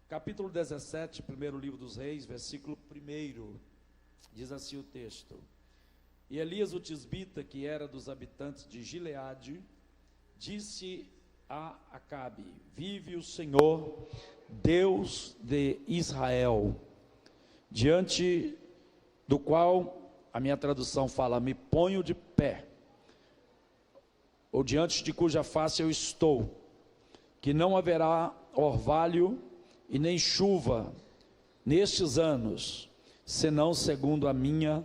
Capítulo 17, primeiro livro dos Reis, versículo 1, diz assim o texto: E Elias o tisbita, que era dos habitantes de Gileade, disse a Acabe: Vive o Senhor, Deus de Israel, diante do qual, a minha tradução fala, me ponho de pé, ou diante de cuja face eu estou, que não haverá orvalho e nem chuva nestes anos, senão segundo a minha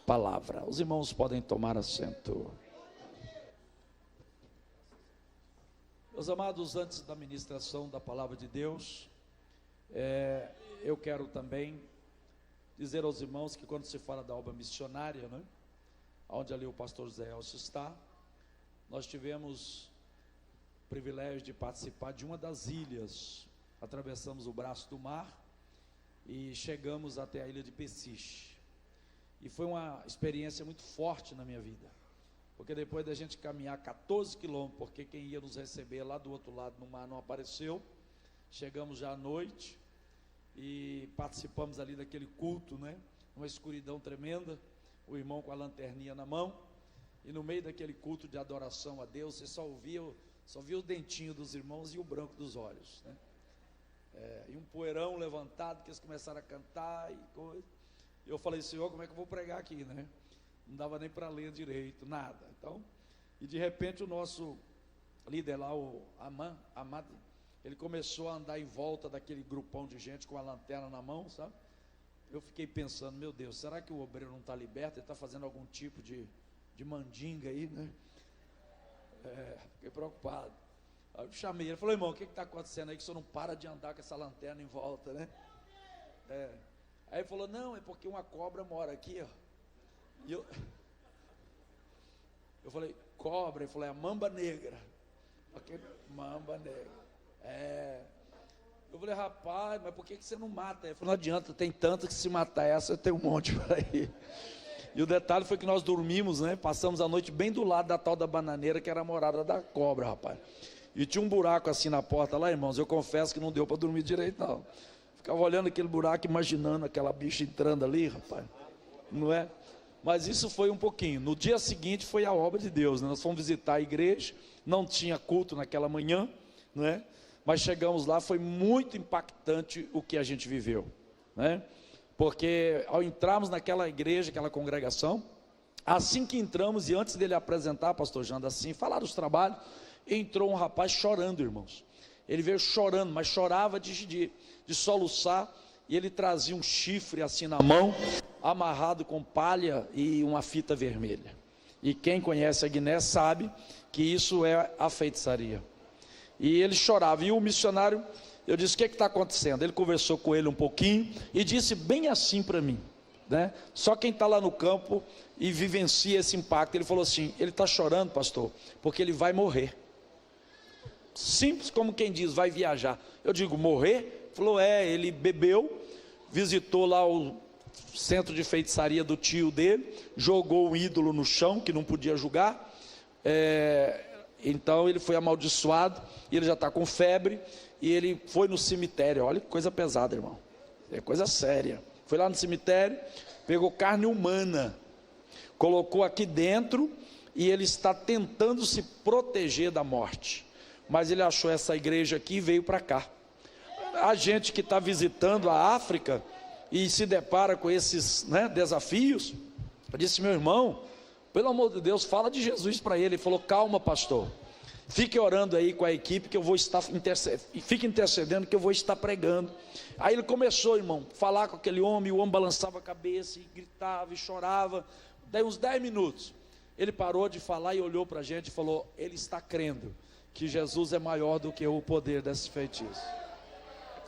palavra. Os irmãos podem tomar assento. Meus amados, antes da ministração da palavra de Deus, eu quero também dizer aos irmãos que quando se fala da obra missionária, né, onde ali o pastor Zé Elcio está, nós tivemos o privilégio de participar de uma das ilhas. Atravessamos o braço do mar e chegamos até a ilha de Pessiche, e foi uma experiência muito forte na minha vida, porque depois da gente caminhar 14 quilômetros, porque quem ia nos receber lá do outro lado no mar não apareceu, chegamos já à noite e participamos ali daquele culto, né, uma escuridão tremenda, o irmão com a lanterninha na mão, e no meio daquele culto de adoração a Deus, você só via o dentinho dos irmãos e o branco dos olhos, né? E um poeirão levantado, que eles começaram a cantar e coisa. E eu falei: Senhor, como é que eu vou pregar aqui, né? Não dava nem para ler direito, nada. Então, e de repente o nosso líder lá, o Amad, ele começou a andar em volta daquele grupão de gente com a lanterna na mão, sabe? Eu fiquei pensando: meu Deus, será que o obreiro não está liberto? Ele está fazendo algum tipo de mandinga aí, né? Fiquei preocupado. Aí eu chamei ele, falei: irmão, o que está acontecendo aí que o senhor não para de andar com essa lanterna em volta, né? Aí ele falou: não, é porque uma cobra mora aqui, ó. E eu falei: cobra? Ele falou: é a mamba negra. Mamba negra. Eu falei: rapaz, mas por que você não mata? Ele falou: não adianta, tem tanto que se matar essa, eu tenho um monte por aí. E o detalhe foi que nós dormimos, né? Passamos a noite bem do lado da tal da bananeira, que era a morada da cobra, rapaz. E tinha um buraco assim na porta lá, irmãos, eu confesso que não deu para dormir direito, não. Ficava olhando aquele buraco, imaginando aquela bicha entrando ali, rapaz, não é? Mas isso foi um pouquinho. No dia seguinte foi a obra de Deus, né? Nós fomos visitar a igreja, não tinha culto naquela manhã, não é? Mas chegamos lá, foi muito impactante o que a gente viveu, né? Porque ao entrarmos naquela igreja, aquela congregação, assim que entramos, e antes dele apresentar, pastor Janda, assim, falar dos trabalhos, entrou um rapaz chorando, irmãos. Ele veio chorando, mas chorava de soluçar, e ele trazia um chifre assim na mão, amarrado com palha e uma fita vermelha. E quem conhece a Guiné sabe que isso é a feitiçaria. E ele chorava, e o missionário, eu disse: o que está acontecendo? Ele conversou com ele um pouquinho e disse bem assim para mim, né? Só quem está lá no campo e vivencia esse impacto. Ele falou assim: ele está chorando, pastor, porque ele vai morrer. Simples como quem diz, vai viajar. Eu digo: morrer? Falou: ele bebeu, visitou lá o centro de feitiçaria do tio dele, jogou o ídolo no chão, que não podia julgar, então ele foi amaldiçoado, e ele já está com febre, e ele foi no cemitério. Olha que coisa pesada, irmão, é coisa séria. Foi lá no cemitério, pegou carne humana, colocou aqui dentro, e ele está tentando se proteger da morte. Mas ele achou essa igreja aqui e veio para cá. A gente que está visitando a África e se depara com esses, né, desafios, eu disse: meu irmão, pelo amor de Deus, fala de Jesus para ele. Ele falou: calma, pastor, fique orando aí com a equipe, que eu vou estar fique intercedendo, que eu vou estar pregando. Aí ele começou, irmão, a falar com aquele homem, o homem balançava a cabeça e gritava e chorava. Daí uns 10 minutos, ele parou de falar e olhou para a gente e falou: ele está crendo que Jesus é maior do que o poder desse feitiço.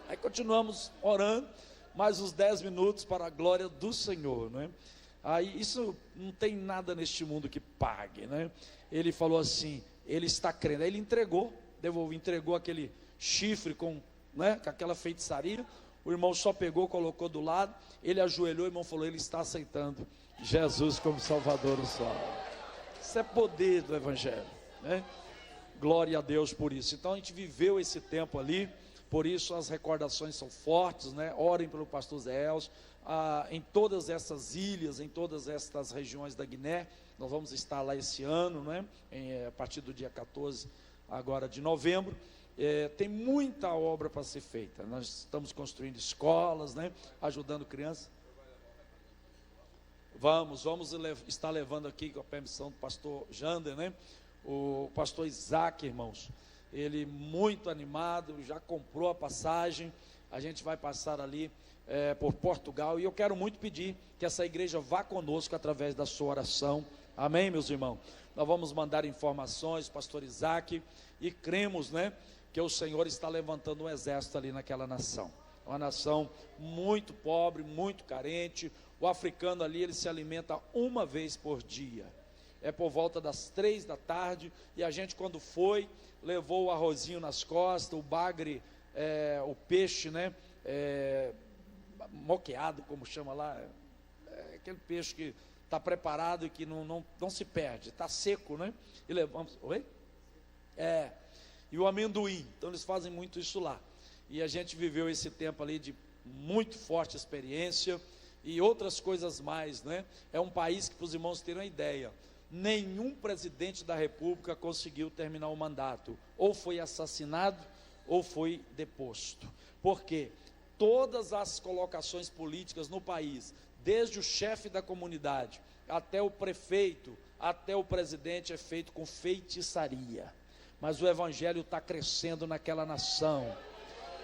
Aí continuamos orando, mais uns 10 minutos para a glória do Senhor, né? Aí isso não tem nada neste mundo que pague, né? Ele falou assim: ele está crendo. Aí ele entregou aquele chifre com aquela feitiçaria. O irmão só pegou, colocou do lado, ele ajoelhou, o irmão falou: ele está aceitando Jesus como Salvador do sol. Isso é poder do Evangelho, né? Glória a Deus por isso. Então a gente viveu esse tempo ali, por isso as recordações são fortes, né? Orem pelo pastor Zé Elcio. Em todas essas ilhas, em todas estas regiões da Guiné, nós vamos estar lá esse ano, né? A partir do dia 14 agora de novembro. Tem muita obra para ser feita. Nós estamos construindo escolas, né? Ajudando crianças. Vamos estar levando aqui, com a permissão do pastor Jander, né? O pastor Isaac, irmãos, ele muito animado, já comprou a passagem. A gente vai passar ali por Portugal, e eu quero muito pedir que essa igreja vá conosco através da sua oração. Amém, meus irmãos? Nós vamos mandar informações, pastor Isaac, e cremos, né, que o Senhor está levantando um exército ali naquela nação. Uma nação muito pobre, muito carente. O africano ali, ele se alimenta uma vez por dia. É por volta das 3 da tarde, e a gente, quando foi, levou o arrozinho nas costas, o bagre, o peixe, né, moqueado, como chama lá, aquele peixe que está preparado e que não se perde, está seco, né? E levamos, oi? E o amendoim, então eles fazem muito isso lá. E a gente viveu esse tempo ali de muito forte experiência e outras coisas mais, né? É um país que, para os irmãos terem uma ideia, nenhum presidente da república conseguiu terminar o mandato, ou foi assassinado, ou foi deposto. Por quê? Todas as colocações políticas no país, desde o chefe da comunidade, até o prefeito, até o presidente, é feito com feitiçaria. Mas o evangelho está crescendo naquela nação,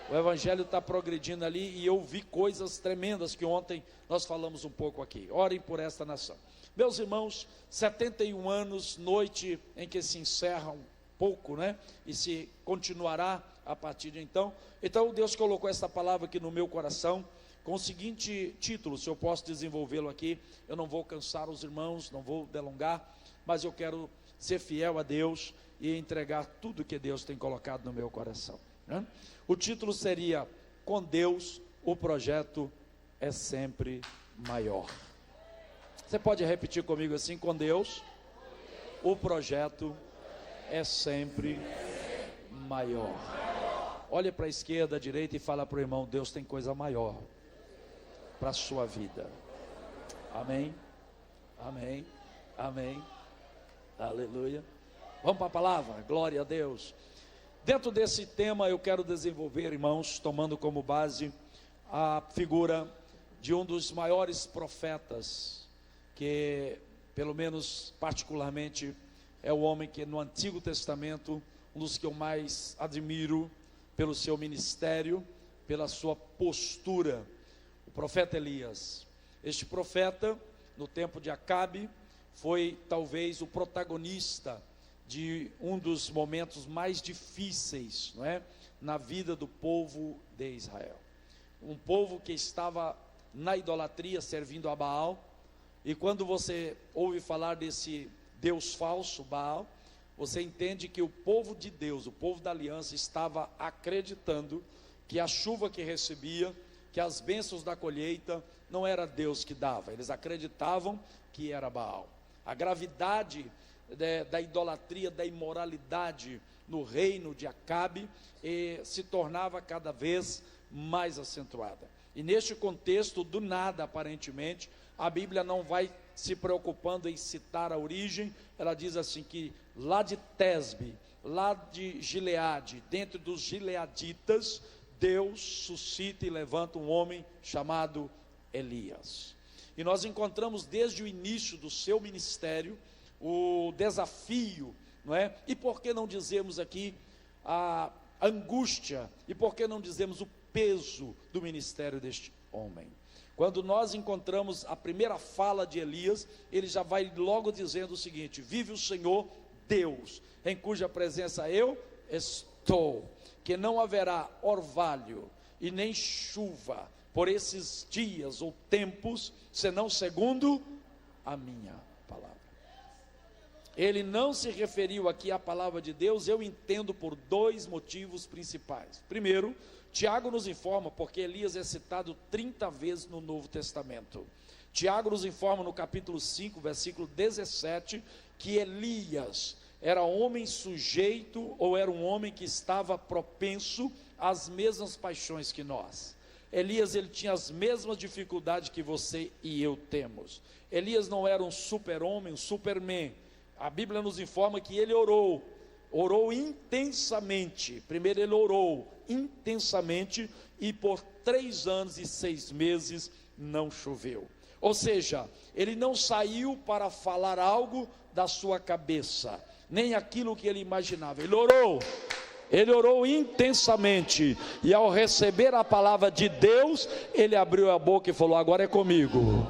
o evangelho está progredindo ali, e eu vi coisas tremendas que ontem nós falamos um pouco aqui. Orem por esta nação. Meus irmãos, 71 anos, noite em que se encerra um pouco, né? E se continuará a partir de então. Então Deus colocou essa palavra aqui no meu coração, com o seguinte título, se eu posso desenvolvê-lo aqui. Eu não vou cansar os irmãos, não vou delongar, mas eu quero ser fiel a Deus e entregar tudo que Deus tem colocado no meu coração, né? O título seria: com Deus o projeto é sempre maior. Você pode repetir comigo assim: com Deus o projeto é sempre maior. Olhe para a esquerda, à direita e fala para o irmão: Deus tem coisa maior para a sua vida. Amém, amém, amém, aleluia. Vamos para a palavra, glória a Deus. Dentro desse tema eu quero desenvolver, irmãos, tomando como base a figura de um dos maiores profetas, que, pelo menos particularmente, é o homem que no Antigo Testamento, um dos que eu mais admiro pelo seu ministério, pela sua postura, o profeta Elias. Este profeta, no tempo de Acabe, foi talvez o protagonista de um dos momentos mais difíceis, não é, na vida do povo de Israel. Um povo que estava na idolatria, servindo a Baal. E quando você ouve falar desse Deus falso, Baal, você entende que o povo de Deus, o povo da aliança, estava acreditando que a chuva que recebia, que as bênçãos da colheita, não era Deus que dava. Eles acreditavam que era Baal. A gravidade da idolatria, da imoralidade no reino de Acabe se tornava cada vez mais acentuada. E neste contexto, do nada aparentemente, a Bíblia não vai se preocupando em citar a origem. Ela diz assim que lá de Tesbe, lá de Gileade, dentro dos gileaditas, Deus suscita e levanta um homem chamado Elias. E nós encontramos desde o início do seu ministério o desafio, não é? E por que não dizemos aqui a angústia, e por que não dizemos o peso do ministério deste homem? Quando nós encontramos a primeira fala de Elias, ele já vai logo dizendo o seguinte: vive o Senhor Deus, em cuja presença eu estou, que não haverá orvalho e nem chuva por esses dias ou tempos, senão segundo a minha palavra. Ele não se referiu aqui à palavra de Deus, eu entendo, por dois motivos principais. Primeiro, Tiago nos informa, porque Elias é citado 30 vezes no Novo Testamento. Tiago nos informa no capítulo 5, versículo 17, que Elias era homem sujeito, ou era um homem que estava propenso as mesmas paixões que nós. Elias, ele tinha as mesmas dificuldades que você e eu temos. Elias não era um super-homem, um superman. A Bíblia nos informa que ele orou intensamente. Primeiro ele orou intensamente e por 3 anos e 6 meses não choveu. Ou seja, ele não saiu para falar algo da sua cabeça, nem aquilo que ele imaginava. Ele orou intensamente, e ao receber a palavra de Deus, ele abriu a boca e falou: agora é comigo.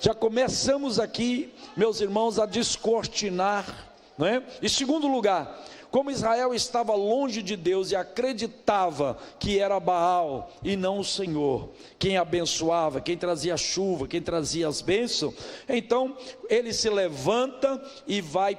Já começamos aqui, meus irmãos, a descortinar, não é? Em segundo lugar, como Israel estava longe de Deus e acreditava que era Baal e não o Senhor quem abençoava, quem trazia chuva, quem trazia as bênçãos, então ele se levanta e vai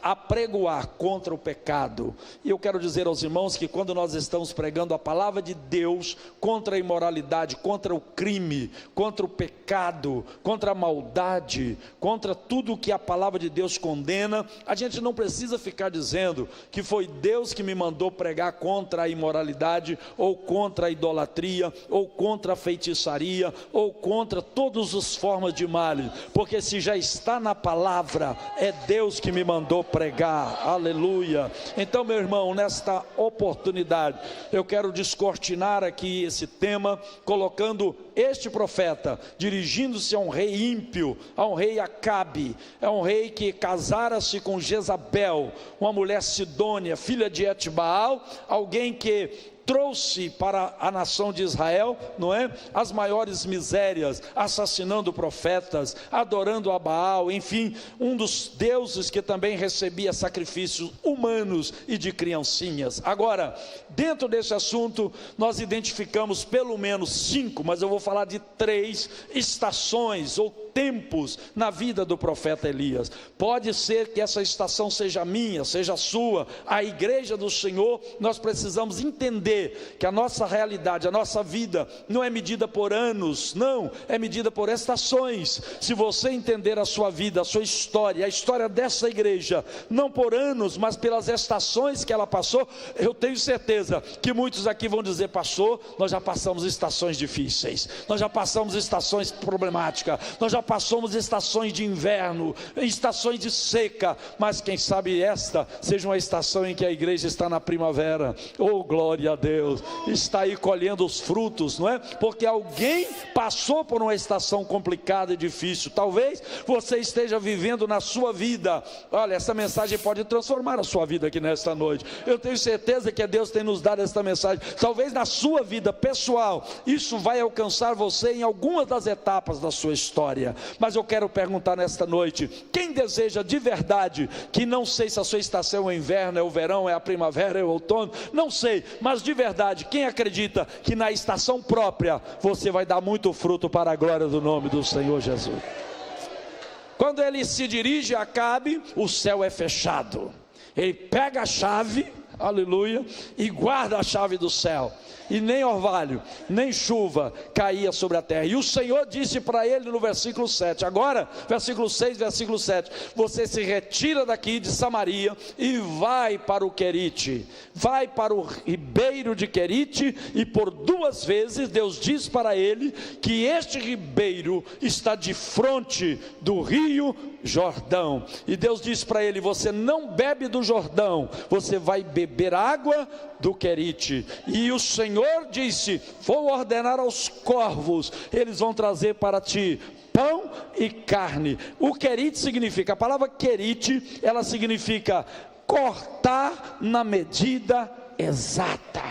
apregoar contra o pecado. E eu quero dizer aos irmãos que quando nós estamos pregando a palavra de Deus contra a imoralidade, contra o crime, contra o pecado, contra a maldade, contra tudo que a palavra de Deus condena, a gente não precisa ficar dizendo que foi Deus que me mandou pregar contra a imoralidade, ou contra a idolatria, ou contra a feitiçaria, ou contra todas as formas de mal, porque se já está na palavra, é Deus que me mandou pregar, aleluia. Então, meu irmão, nesta oportunidade, eu quero descortinar aqui esse tema, colocando este profeta, dirigindo-se a um rei ímpio, a um rei Acabe, é um rei que casara-se com Jezabel, uma mulher sidônia, filha de Etbaal, alguém que trouxe para a nação de Israel, não é? As maiores misérias, assassinando profetas, adorando a Baal, enfim, um dos deuses que também recebia sacrifícios humanos e de criancinhas. Agora, dentro desse assunto, nós identificamos pelo menos 5, mas eu vou falar de 3 estações ou tempos na vida do profeta Elias. Pode ser que essa estação seja minha, seja sua, a igreja do Senhor. Nós precisamos entender que a nossa realidade, a nossa vida não é medida por anos, não, é medida por estações. Se você entender a sua vida, a sua história, a história dessa igreja, não por anos, mas pelas estações que ela passou, eu tenho certeza que muitos aqui vão dizer: pastor, nós já passamos estações difíceis, nós já passamos estações problemáticas, nós já passamos estações de inverno, estações de seca, mas quem sabe esta seja uma estação em que a igreja está na primavera. Oh, glória a Deus, está aí colhendo os frutos, não é? Porque alguém passou por uma estação complicada e difícil. Talvez você esteja vivendo na sua vida, olha, essa mensagem pode transformar a sua vida aqui nesta noite. Eu tenho certeza que Deus tem nos dado esta mensagem. Talvez na sua vida pessoal, isso vai alcançar você em algumas das etapas da sua história. Mas eu quero perguntar nesta noite: quem deseja de verdade, que não sei se a sua estação é o inverno, é o verão, é a primavera, é o outono, não sei, mas de verdade, quem acredita que na estação própria você vai dar muito fruto para a glória do nome do Senhor Jesus? Quando ele se dirige a Acabe, o céu é fechado. Ele pega a chave, aleluia, e guarda a chave do céu, e nem orvalho, nem chuva caía sobre a terra. E o Senhor disse para ele no versículo 7, agora, versículo 6, versículo 7, você se retira daqui de Samaria e vai para o Querite, vai para o ribeiro de Querite, e por 2 vezes Deus diz para ele que este ribeiro está de frente do rio Jordão, e Deus diz para ele: você não bebe do Jordão, você vai beber água do Querite. E o Senhor disse: vou ordenar aos corvos, eles vão trazer para ti pão e carne. O Querite significa, a palavra Querite, ela significa cortar na medida exata.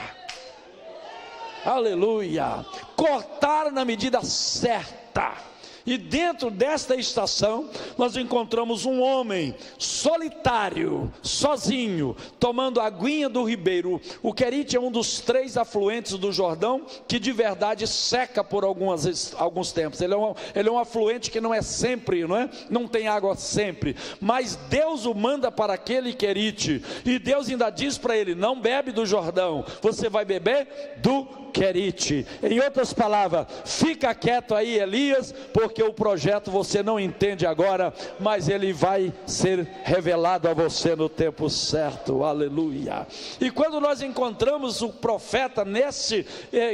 Aleluia, cortar na medida certa. E dentro desta estação, nós encontramos um homem solitário, sozinho, tomando a aguinha do ribeiro. O Querite é um dos 3 afluentes do Jordão, que de verdade seca por alguns tempos. Ele é um afluente que não é sempre, não é? Não tem água sempre, mas Deus o manda para aquele Querite, e Deus ainda diz para ele: não bebe do Jordão, você vai beber do Querite. Em outras palavras, fica quieto aí, Elias, porque porque o projeto você não entende agora, mas ele vai ser revelado a você no tempo certo, aleluia. E quando nós encontramos o profeta nesse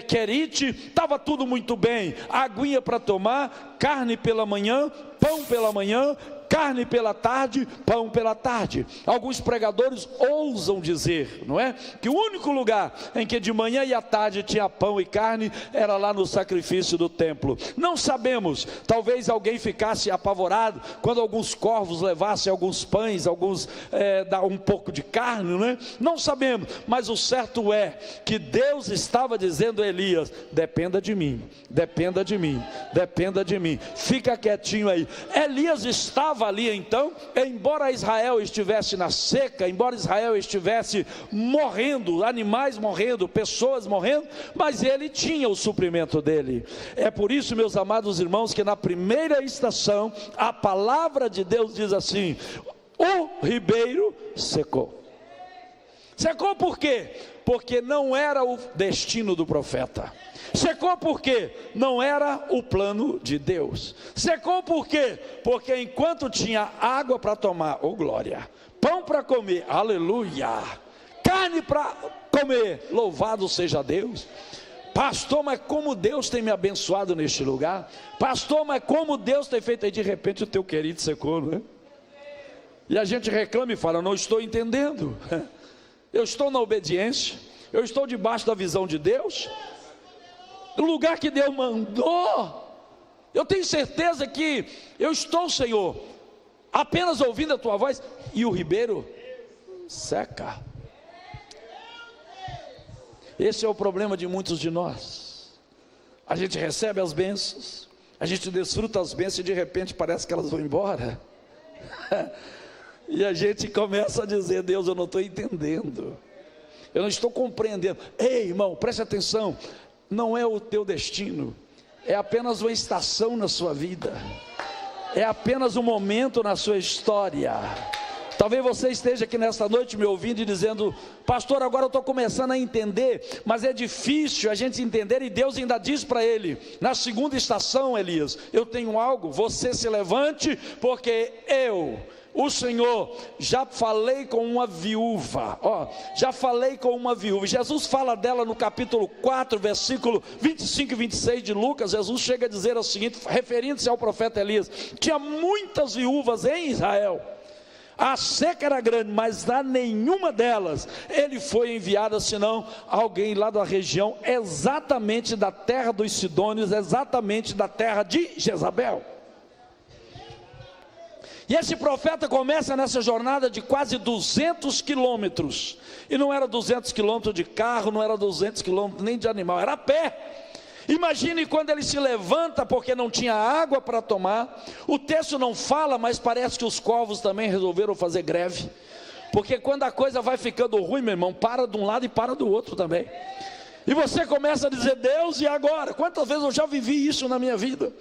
Querite, estava tudo muito bem, aguinha para tomar, carne pela manhã, pão pela manhã, carne pela tarde, pão pela tarde. Alguns pregadores ousam dizer, não é? Que o único lugar em que de manhã e à tarde tinha pão e carne era lá no sacrifício do templo. Não sabemos, talvez alguém ficasse apavorado quando alguns corvos levassem alguns pães, um pouco de carne, não é? Não sabemos, mas o certo é que Deus estava dizendo a Elias: dependa de mim, dependa de mim, dependa de mim, fica quietinho aí. Elias estava ali então, embora Israel estivesse na seca, embora Israel estivesse morrendo, animais morrendo, pessoas morrendo, mas ele tinha o suprimento dele. É por isso, meus amados irmãos, que na primeira estação, a palavra de Deus diz assim: o ribeiro secou. Secou por quê? Porque não era o destino do profeta. Secou por quê? Não era o plano de Deus. Secou por quê? Porque enquanto tinha água para tomar, oh glória, pão para comer, aleluia, carne para comer, louvado seja Deus. Pastor, mas como Deus tem me abençoado neste lugar. Pastor, mas como Deus tem feito. Aí de repente o teu querido secou, não é? E a gente reclama e fala: não estou entendendo. Eu estou na obediência, eu estou debaixo da visão de Deus, o lugar que Deus mandou. Eu tenho certeza que eu estou, Senhor, apenas ouvindo a tua voz, e o ribeiro seca. Esse é o problema de muitos de nós. A gente recebe as bênçãos, a gente desfruta as bênçãos e de repente parece que elas vão embora. E a gente começa a dizer: Deus, eu não estou entendendo, eu não estou compreendendo. Ei, irmão, preste atenção, não é o teu destino, é apenas uma estação na sua vida, é apenas um momento na sua história. Talvez você esteja aqui nesta noite me ouvindo e dizendo: pastor, agora eu estou começando a entender, mas é difícil a gente entender. E Deus ainda diz para ele, na segunda estação: Elias, eu tenho algo, você se levante, porque eu, o Senhor, já falei com uma viúva, já falei com uma viúva. Jesus fala dela no capítulo 4, versículo 25 e 26 de Lucas. Jesus chega a dizer o seguinte, referindo-se ao profeta Elias: tinha muitas viúvas em Israel, a seca era grande, mas a nenhuma delas ele foi enviado, senão alguém lá da região, exatamente da terra dos Sidônios, exatamente da terra de Jezabel. E esse profeta começa nessa jornada de quase 200 quilômetros, e não era 200 quilômetros de carro, não era 200 quilômetros nem de animal, era a pé. Imagine quando ele se levanta, porque não tinha água para tomar. O texto não fala, mas parece que os corvos também resolveram fazer greve, porque quando a coisa vai ficando ruim, meu irmão, para de um lado e para do outro também. E você começa a dizer: Deus, e agora? Quantas vezes eu já vivi isso na minha vida?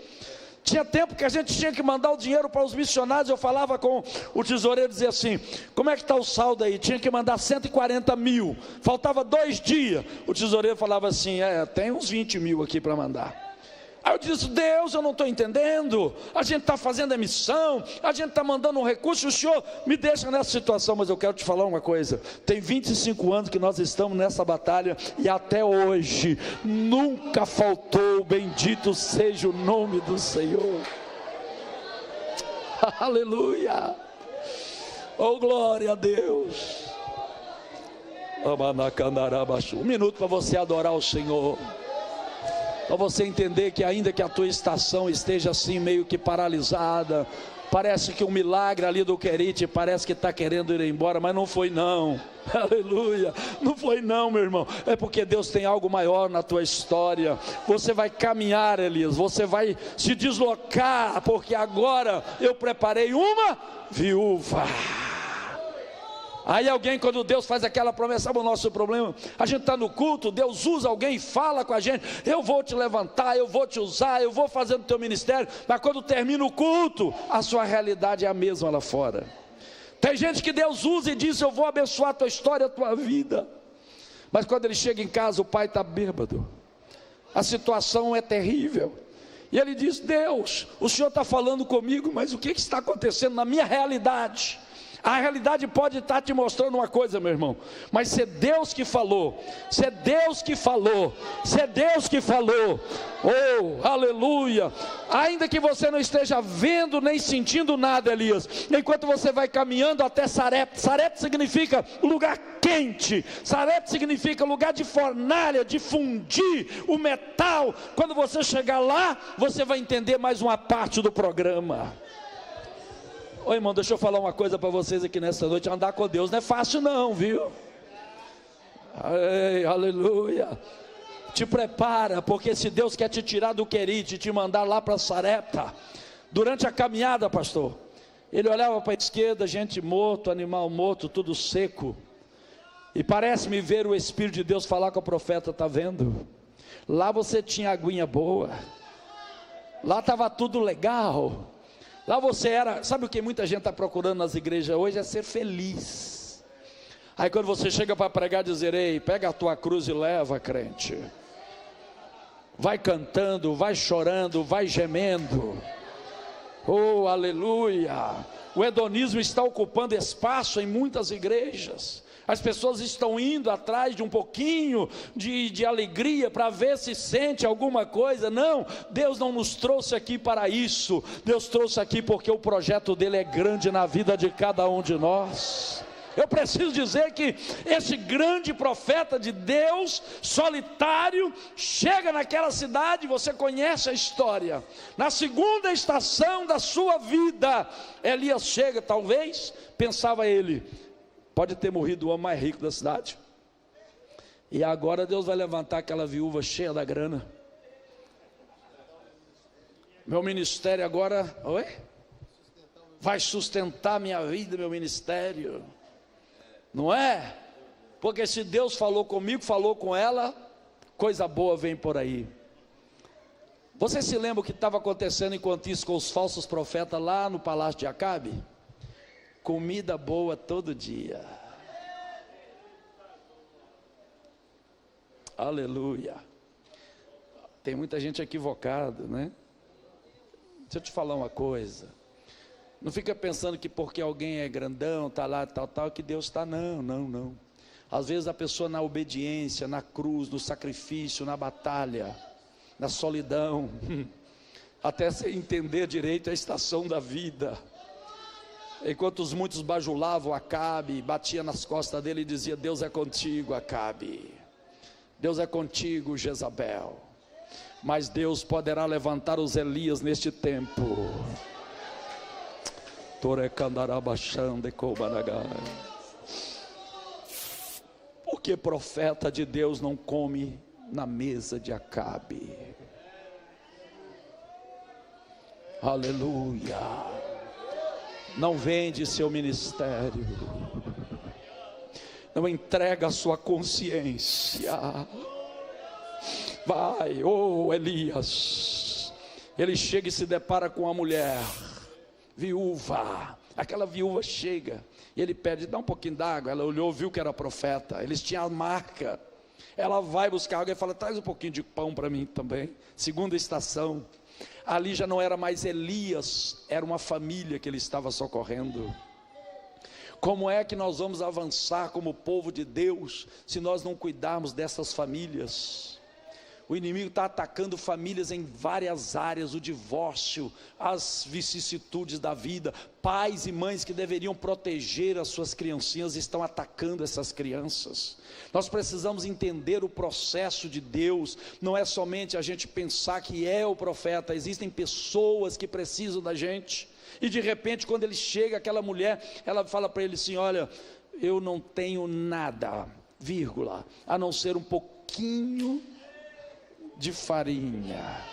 Tinha tempo que a gente tinha que mandar o dinheiro para os missionários. Eu falava com o tesoureiro, dizia assim: como é que está o saldo aí? Tinha que mandar 140 mil, faltava 2 dias. O tesoureiro falava assim: tem uns 20 mil aqui para mandar. Aí eu disse: Deus, eu não estou entendendo, a gente está fazendo a missão, a gente está mandando um recurso, o Senhor me deixa nessa situação. Mas eu quero te falar uma coisa: tem 25 anos que nós estamos nessa batalha, e até hoje nunca faltou, bendito seja o nome do Senhor. Aleluia, oh glória a Deus. Um minuto para você adorar o Senhor, para você entender que ainda que a tua estação esteja assim meio que paralisada, parece que um milagre ali do Querite parece que está querendo ir embora, mas não foi não, aleluia, não foi não, meu irmão. É porque Deus tem algo maior na tua história. Você vai caminhar, Elias, você vai se deslocar, porque agora eu preparei uma viúva. Aí alguém, quando Deus faz aquela promessa, sabe o nosso problema? A gente está no culto, Deus usa alguém, fala com a gente: eu vou te levantar, eu vou te usar, eu vou fazer no teu ministério. Mas quando termina o culto, a sua realidade é a mesma lá fora. Tem gente que Deus usa e diz: eu vou abençoar a tua história, a tua vida. Mas quando ele chega em casa, o pai está bêbado, a situação é terrível. E ele diz: Deus, o Senhor está falando comigo, mas o que está acontecendo na minha realidade? A realidade pode estar te mostrando uma coisa, meu irmão, mas se é Deus que falou, se é Deus que falou, se é Deus que falou, oh, aleluia, ainda que você não esteja vendo nem sentindo nada, Elias, enquanto você vai caminhando até Sarepta. Sarepta significa lugar quente, Sarepta significa lugar de fornalha, de fundir o metal. Quando você chegar lá, você vai entender mais uma parte do programa. Ô irmão, deixa eu falar uma coisa para vocês aqui nessa noite. Andar com Deus não é fácil não, viu? Ei, aleluia. Te prepara, porque se Deus quer te tirar do Querite e te mandar lá para Sarepta, durante a caminhada, pastor, ele olhava para a esquerda, gente morto, animal morto, tudo seco, e parece-me ver o Espírito de Deus falar com o profeta: está vendo? Lá você tinha aguinha boa, lá estava tudo legal, lá você era, sabe o que muita gente está procurando nas igrejas hoje? É ser feliz. Aí quando você chega para pregar, dizer: ei, pega a tua cruz e leva, crente. Vai cantando, vai chorando, vai gemendo. Oh, aleluia. O hedonismo está ocupando espaço em muitas igrejas. As pessoas estão indo atrás de um pouquinho de alegria para ver se sente alguma coisa. Não, Deus não nos trouxe aqui para isso. Deus trouxe aqui porque o projeto dele é grande na vida de cada um de nós. Eu preciso dizer que esse grande profeta de Deus, solitário, chega naquela cidade. Você conhece a história. Na segunda estação da sua vida, Elias chega, talvez, pensava ele, pode ter morrido o homem mais rico da cidade, e agora Deus vai levantar aquela viúva cheia da grana. Meu ministério agora, oi? Vai sustentar minha vida, meu ministério. Não é? Porque se Deus falou comigo, falou com ela, coisa boa vem por aí. Você se lembra o que estava acontecendo enquanto isso com os falsos profetas lá no palácio de Acabe? Comida boa todo dia. Aleluia. Tem muita gente equivocada, né? Deixa eu te falar uma coisa. Não fica pensando que porque alguém é grandão, está lá, tal, que Deus está. Não. Às vezes a pessoa na obediência, na cruz, no sacrifício, na batalha, na solidão, até sem entender direito a estação da vida. Enquanto os muitos bajulavam Acabe, batia nas costas dele e dizia: Deus é contigo, Acabe. Deus é contigo, Jezabel. Mas Deus poderá levantar os Elias neste tempo. Porque profeta de Deus não come na mesa de Acabe. Aleluia. Não vende seu ministério, não entrega a sua consciência. Vai, oh Elias, ele chega e se depara com a mulher viúva. Aquela viúva chega e ele pede: dá um pouquinho d'água. Ela olhou, viu que era profeta, eles tinham a marca. Ela vai buscar água e fala: traz um pouquinho de pão para mim também. Segunda estação. Ali já não era mais Elias, era uma família que ele estava socorrendo. Como é que nós vamos avançar como povo de Deus, se nós não cuidarmos dessas famílias? O inimigo está atacando famílias em várias áreas, o divórcio, as vicissitudes da vida. Pais e mães que deveriam proteger as suas criancinhas estão atacando essas crianças. Nós precisamos entender o processo de Deus. Não é somente a gente pensar que é o profeta, existem pessoas que precisam da gente. E de repente, quando ele chega, aquela mulher, ela fala para ele assim: olha, eu não tenho nada, vírgula, a não ser um pouquinho de farinha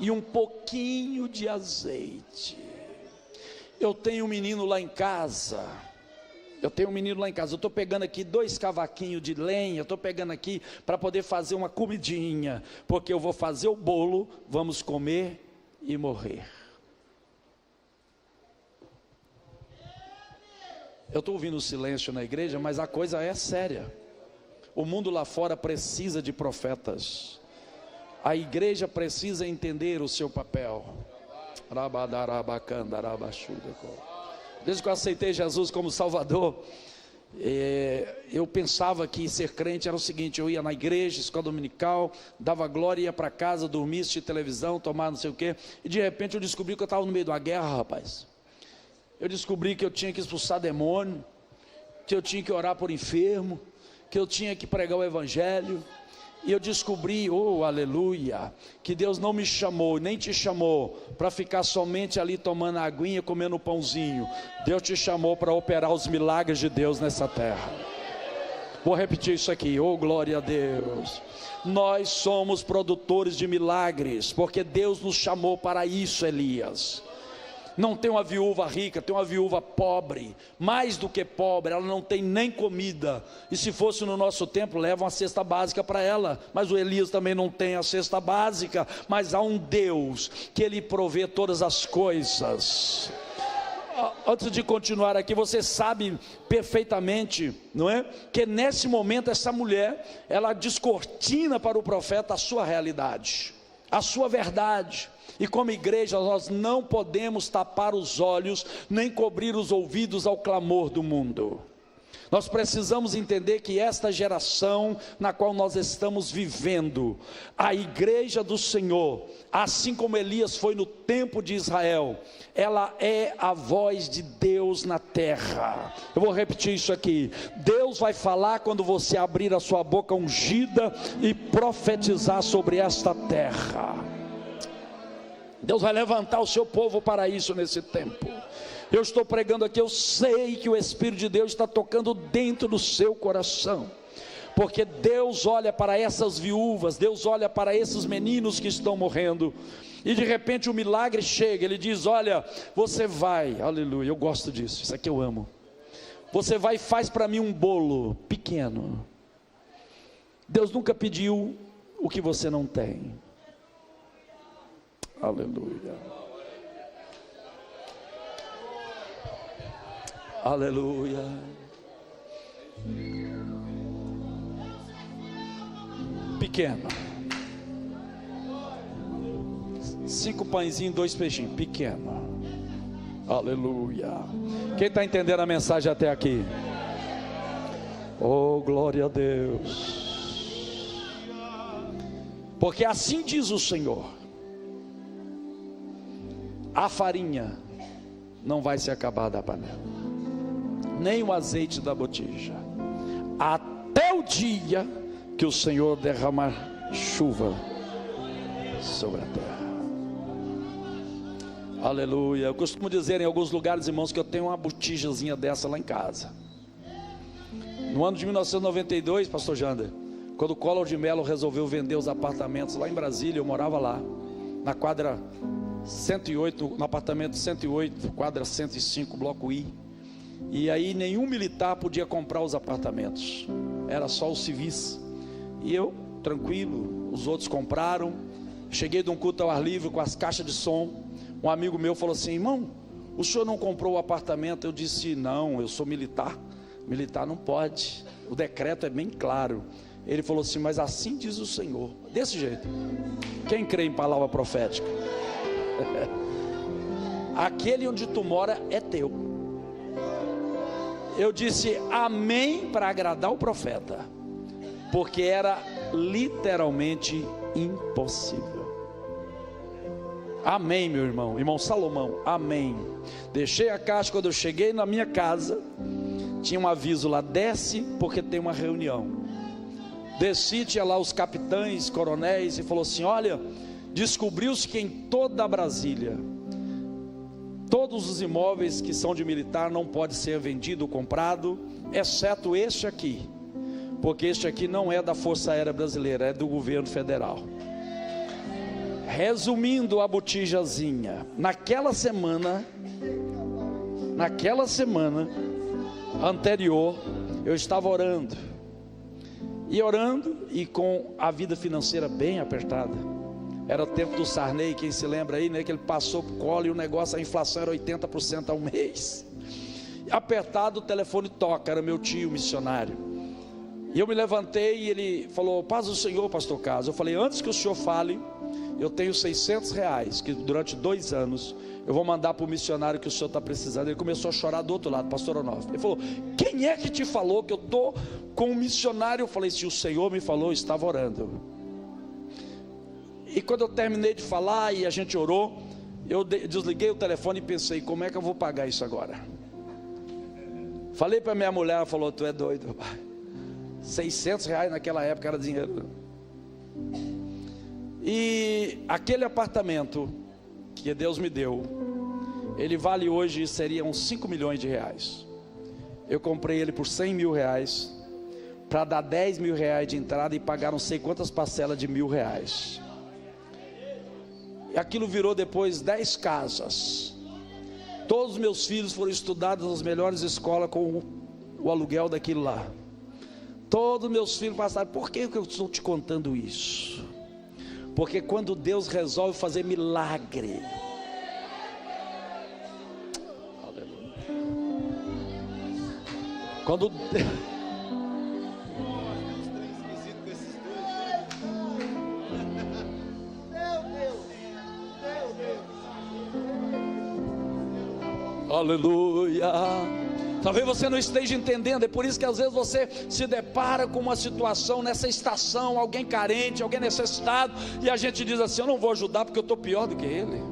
e um pouquinho de azeite. Eu tenho um menino lá em casa. Eu estou pegando aqui 2 cavaquinhos de lenha, estou pegando aqui para poder fazer uma comidinha, porque eu vou fazer o bolo, vamos comer e morrer. Eu estou ouvindo silêncio na igreja, mas a coisa é séria. O mundo lá fora precisa de profetas. A igreja precisa entender o seu papel. Desde que eu aceitei Jesus como Salvador, eu pensava que ser crente era o seguinte: eu ia na igreja, escola dominical, dava glória, ia para casa, dormia, assistia televisão, tomava não sei o quê, e de repente eu descobri que eu estava no meio de uma guerra, rapaz. Eu descobri que eu tinha que expulsar demônio, que eu tinha que orar por enfermo, que eu tinha que pregar o evangelho. E eu descobri, oh aleluia, que Deus não me chamou, nem te chamou para ficar somente ali tomando a aguinha, comendo o pãozinho. Deus te chamou para operar os milagres de Deus nessa terra. Vou repetir isso aqui, oh glória a Deus. Nós somos produtores de milagres, porque Deus nos chamou para isso, Elias. Não tem uma viúva rica, tem uma viúva pobre, mais do que pobre, ela não tem nem comida, e se fosse no nosso tempo, leva uma cesta básica para ela, mas o Elias também não tem a cesta básica, mas há um Deus, que Ele provê todas as coisas. Antes de continuar aqui, você sabe perfeitamente, não é? Que nesse momento essa mulher, ela descortina para o profeta a sua realidade, a sua verdade. E como igreja nós não podemos tapar os olhos, nem cobrir os ouvidos ao clamor do mundo. Nós precisamos entender que esta geração na qual nós estamos vivendo, a igreja do Senhor, assim como Elias foi no tempo de Israel, ela é a voz de Deus na terra. Eu vou repetir isso aqui: Deus vai falar quando você abrir a sua boca ungida e profetizar sobre esta terra. Deus vai levantar o seu povo para isso nesse tempo. Eu estou pregando aqui, eu sei que o Espírito de Deus está tocando dentro do seu coração, porque Deus olha para essas viúvas, Deus olha para esses meninos que estão morrendo, e de repente o milagre chega. Ele diz: olha, você vai, aleluia, eu gosto disso, isso aqui eu amo. Você vai e faz para mim um bolo pequeno. Deus nunca pediu o que você não tem. Aleluia, aleluia. Pequeno, 5 pãezinhos, 2 peixinhos, pequeno. Aleluia. Quem está entendendo a mensagem até aqui? Oh glória a Deus. Porque assim diz o Senhor: a farinha não vai se acabar da panela, nem o azeite da botija, até o dia que o Senhor derramar chuva sobre a terra. Aleluia. Eu costumo dizer em alguns lugares, irmãos, que eu tenho uma botijazinha dessa lá em casa. No ano de 1992, pastor Jander, quando o Collor de Mello resolveu vender os apartamentos lá em Brasília, eu morava lá, na quadra 108, no apartamento 108, quadra 105, bloco I. E aí nenhum militar podia comprar os apartamentos, era só os civis. E eu, tranquilo, os outros compraram. Cheguei de um culto ao ar livre com as caixas de som. Um amigo meu falou assim: irmão, o senhor não comprou o apartamento? Eu disse: não, eu sou militar. Militar não pode, o decreto é bem claro. Ele falou assim: mas assim diz o Senhor. Desse jeito. Quem crê em palavra profética? Aquele onde tu mora é teu. Eu disse amém para agradar o profeta, porque era literalmente impossível. Amém, meu irmão Salomão, amém. Deixei a caixa. Quando eu cheguei na minha casa, tinha um aviso lá: desce porque tem uma reunião. Desci, tinha lá os capitães, coronéis, e falou assim: olha, descobriu-se que em toda a Brasília, todos os imóveis que são de militar não pode ser vendido ou comprado, exceto este aqui, porque este aqui não é da Força Aérea Brasileira, é do governo federal. Resumindo a botijazinha, naquela semana anterior, eu estava orando e com a vida financeira bem apertada. Era o tempo do Sarney, quem se lembra aí, né? Que ele passou por colo e o negócio, a inflação era 80% ao mês. Apertado, o telefone toca, era meu tio missionário. E eu me levantei e ele falou: paz do Senhor, pastor Carlos. Eu falei: antes que o senhor fale, eu tenho R$600, que durante 2 anos eu vou mandar para o missionário que o senhor está precisando. Ele começou a chorar do outro lado, pastor Onofre. Ele falou: quem é que te falou que eu estou com um missionário? Eu falei: se o Senhor me falou, eu estava orando. E quando eu terminei de falar e a gente orou, eu desliguei o telefone e pensei: como é que eu vou pagar isso agora? Falei para minha mulher, ela falou: tu é doido, pai. R$600 naquela época era dinheiro. E aquele apartamento que Deus me deu, ele vale hoje, seria uns 5 milhões de reais. Eu comprei ele por R$100 mil, para dar R$10 mil de entrada e pagar não sei quantas parcelas de R$1.000. E aquilo virou depois 10 casas. Todos os meus filhos foram estudados nas melhores escolas com o aluguel daquilo lá. Todos os meus filhos passaram. Por que eu estou te contando isso? Porque quando Deus resolve fazer milagre, aleluia. Quando aleluia. Talvez você não esteja entendendo, é por isso que às vezes você se depara com uma situação nessa estação, alguém carente, alguém necessitado, e a gente diz assim: eu não vou ajudar porque eu estou pior do que ele.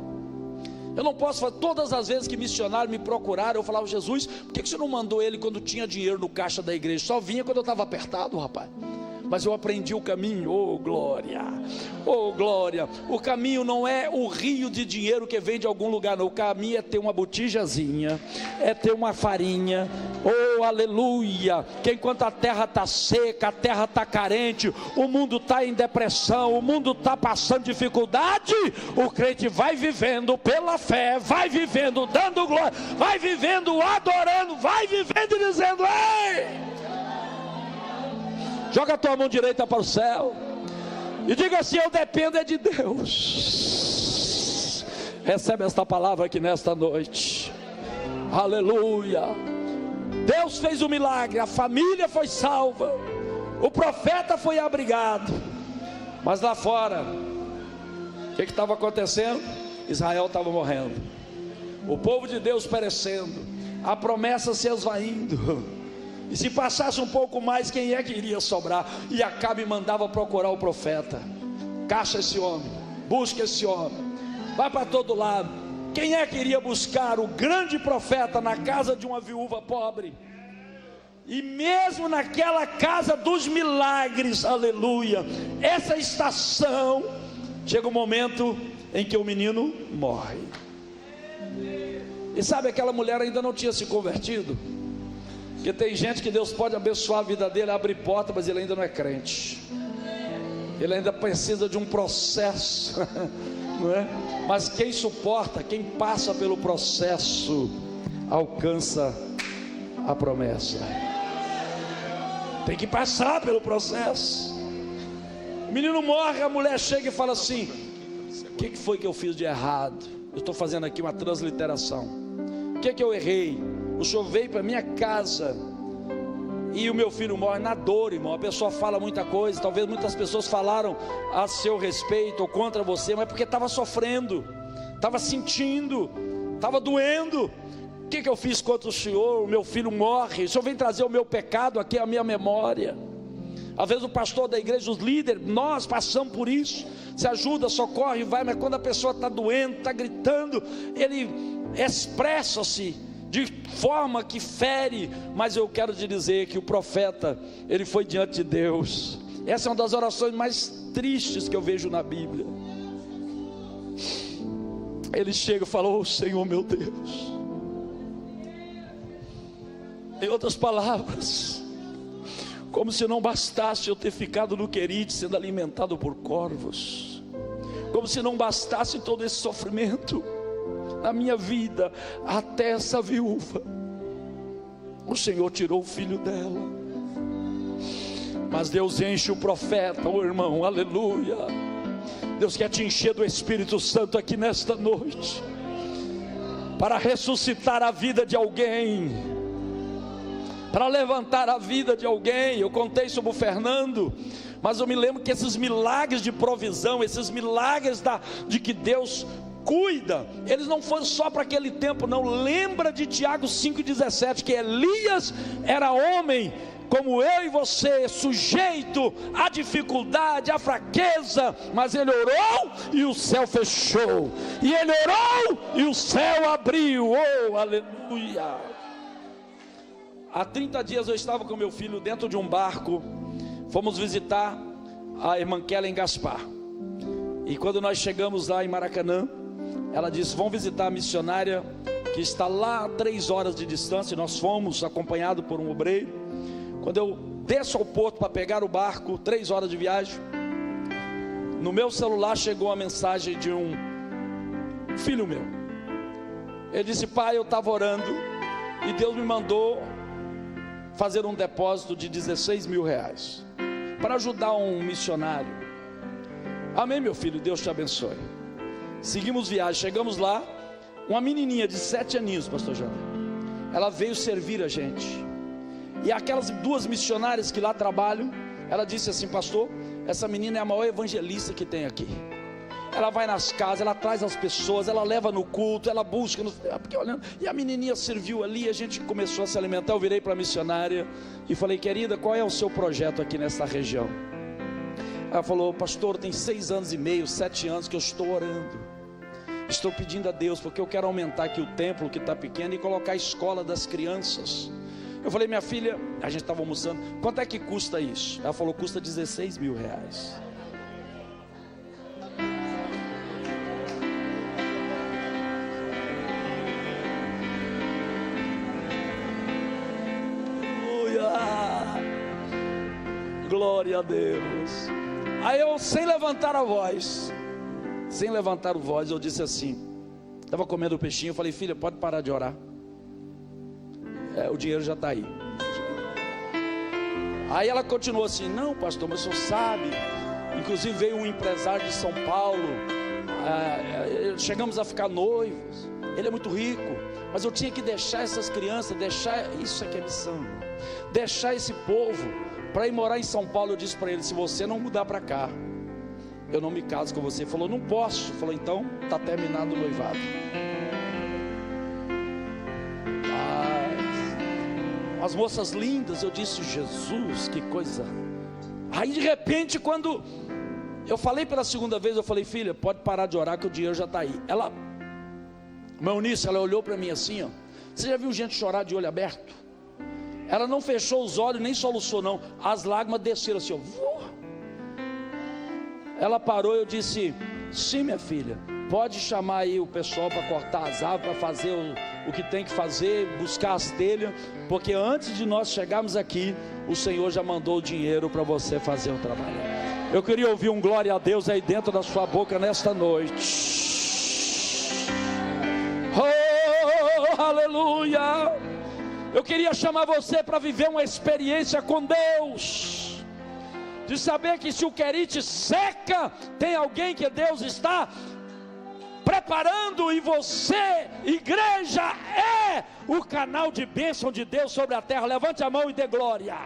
Eu não posso fazer. Todas as vezes que missionários me procuraram, eu falava: Jesus, por que você não mandou ele quando tinha dinheiro no caixa da igreja? Só vinha quando eu estava apertado, rapaz. Mas eu aprendi o caminho. Oh glória, oh glória. O caminho não é o rio de dinheiro que vem de algum lugar, não. O caminho é ter uma botijazinha, é ter uma farinha. Oh aleluia. Que enquanto a terra está seca, a terra está carente, o mundo está em depressão, o mundo está passando dificuldade, o crente vai vivendo pela fé, vai vivendo dando glória, vai vivendo adorando, vai vivendo e dizendo: ei! Joga a tua mão direita para o céu e diga assim: eu dependo é de Deus. Recebe esta palavra aqui nesta noite. Aleluia. Deus fez o milagre, a família foi salva, o profeta foi abrigado. Mas lá fora, o que estava acontecendo? Israel estava morrendo, o povo de Deus perecendo, a promessa se esvaindo. E se passasse um pouco mais, quem é que iria sobrar? E Acabe mandava procurar o profeta: caça esse homem, busca esse homem, vai para todo lado. Quem é que iria buscar o grande profeta na casa de uma viúva pobre? E mesmo naquela casa dos milagres, aleluia, essa estação, chega um momento em que o menino morre. E sabe, aquela mulher ainda não tinha se convertido. Porque tem gente que Deus pode abençoar a vida dele, abrir porta, mas ele ainda não é crente. Ele ainda precisa de um processo, não é? Mas quem suporta, quem passa pelo processo, alcança a promessa. Tem que passar pelo processo. O menino morre, a mulher chega e fala assim: o que foi que eu fiz de errado? Eu estou fazendo aqui uma transliteração. O que eu errei? O senhor veio para minha casa e o meu filho morre na dor, irmão. A pessoa fala muita coisa, talvez muitas pessoas falaram a seu respeito ou contra você, mas porque estava sofrendo, estava sentindo, estava doendo. O que eu fiz contra o senhor? O meu filho morre, o senhor vem trazer o meu pecado aqui à minha memória. Às vezes o pastor da igreja, os líderes, nós passamos por isso. Se ajuda, socorre, vai, mas quando a pessoa está doendo, está gritando, ele expressa-se de forma que fere. Mas eu quero te dizer que o profeta, ele foi diante de Deus. Essa é uma das orações mais tristes que eu vejo na Bíblia. Ele chega e fala: oh Senhor meu Deus. Em outras palavras, como se não bastasse eu ter ficado no Querite sendo alimentado por corvos, como se não bastasse todo esse sofrimento na minha vida, até essa viúva, o Senhor tirou o filho dela. Mas Deus enche o profeta, oh irmão, aleluia. Deus quer te encher do Espírito Santo aqui nesta noite, para ressuscitar a vida de alguém, para levantar a vida de alguém. Eu contei sobre o Fernando, mas eu me lembro que esses milagres de provisão, esses milagres de que Deus cuida, eles não foram só para aquele tempo não. Lembra de Tiago 5,17, que Elias era homem como eu e você, sujeito à dificuldade, à fraqueza, mas ele orou e o céu fechou, e ele orou e o céu abriu. Oh, aleluia! Há 30 dias eu estava com meu filho dentro de um barco, fomos visitar a irmã Kellen Gaspar, e quando nós chegamos lá em Maracanã, ela disse: vão visitar a missionária que está lá a 3 horas de distância. Nós fomos acompanhados por um obreiro. Quando eu desço ao porto para pegar o barco, 3 horas de viagem, no meu celular chegou uma mensagem de um filho meu. Ele disse: pai, eu estava orando e Deus me mandou fazer um depósito de 16 mil reais para ajudar um missionário. Amém, meu filho, Deus te abençoe. Seguimos viagem, chegamos lá, uma menininha de 7 aninhos, pastor João, ela veio servir a gente. E aquelas 2 missionárias que lá trabalham, ela disse assim: pastor, essa menina é a maior evangelista que tem aqui. Ela vai nas casas, ela traz as pessoas, ela leva no culto, ela busca porque olhando, e a menininha serviu ali, a gente começou a se alimentar. Eu virei para a missionária e falei: querida, qual é o seu projeto aqui nessa região? Ela falou: pastor, tem 6 anos e meio, 7 anos que eu estou orando, estou pedindo a Deus, porque eu quero aumentar aqui o templo que está pequeno e colocar a escola das crianças. Eu falei: minha filha, a gente estava almoçando, quanto é que custa isso? Ela falou: custa 16 mil reais. Aleluia, glória a Deus. Aí eu, sem levantar a voz, eu disse assim, estava comendo o peixinho, eu falei: filha, pode parar de orar, o dinheiro já está aí. Aí ela continuou assim: não, pastor, mas o senhor sabe, inclusive veio um empresário de São Paulo, chegamos a ficar noivos, ele é muito rico, mas eu tinha que deixar essas crianças, isso aqui é missão, deixar esse povo para ir morar em São Paulo. Eu disse para ele: se você não mudar para cá, eu não me caso com você. Ele falou: não posso. Falou: então está terminado o noivado. As moças lindas, eu disse: Jesus, que coisa. Aí de repente, quando eu falei pela segunda vez, eu falei: filha, pode parar de orar que o dinheiro já está aí. Ela, meu Eunice, ela olhou para mim assim, ó. Você já viu gente chorar de olho aberto? Ela não fechou os olhos, nem soluçou não, as lágrimas desceram assim, ó. Ela parou, eu disse: sim, minha filha, pode chamar aí o pessoal para cortar as árvores, para fazer o que tem que fazer, buscar as telhas, porque antes de nós chegarmos aqui, o Senhor já mandou o dinheiro para você fazer o trabalho. Eu queria ouvir um glória a Deus aí dentro da sua boca nesta noite. Oh, aleluia! Eu queria chamar você para viver uma experiência com Deus, de saber que se o querite seca, tem alguém que Deus está preparando, e você, igreja, é o canal de bênção de Deus sobre a terra. Levante a mão e dê glória.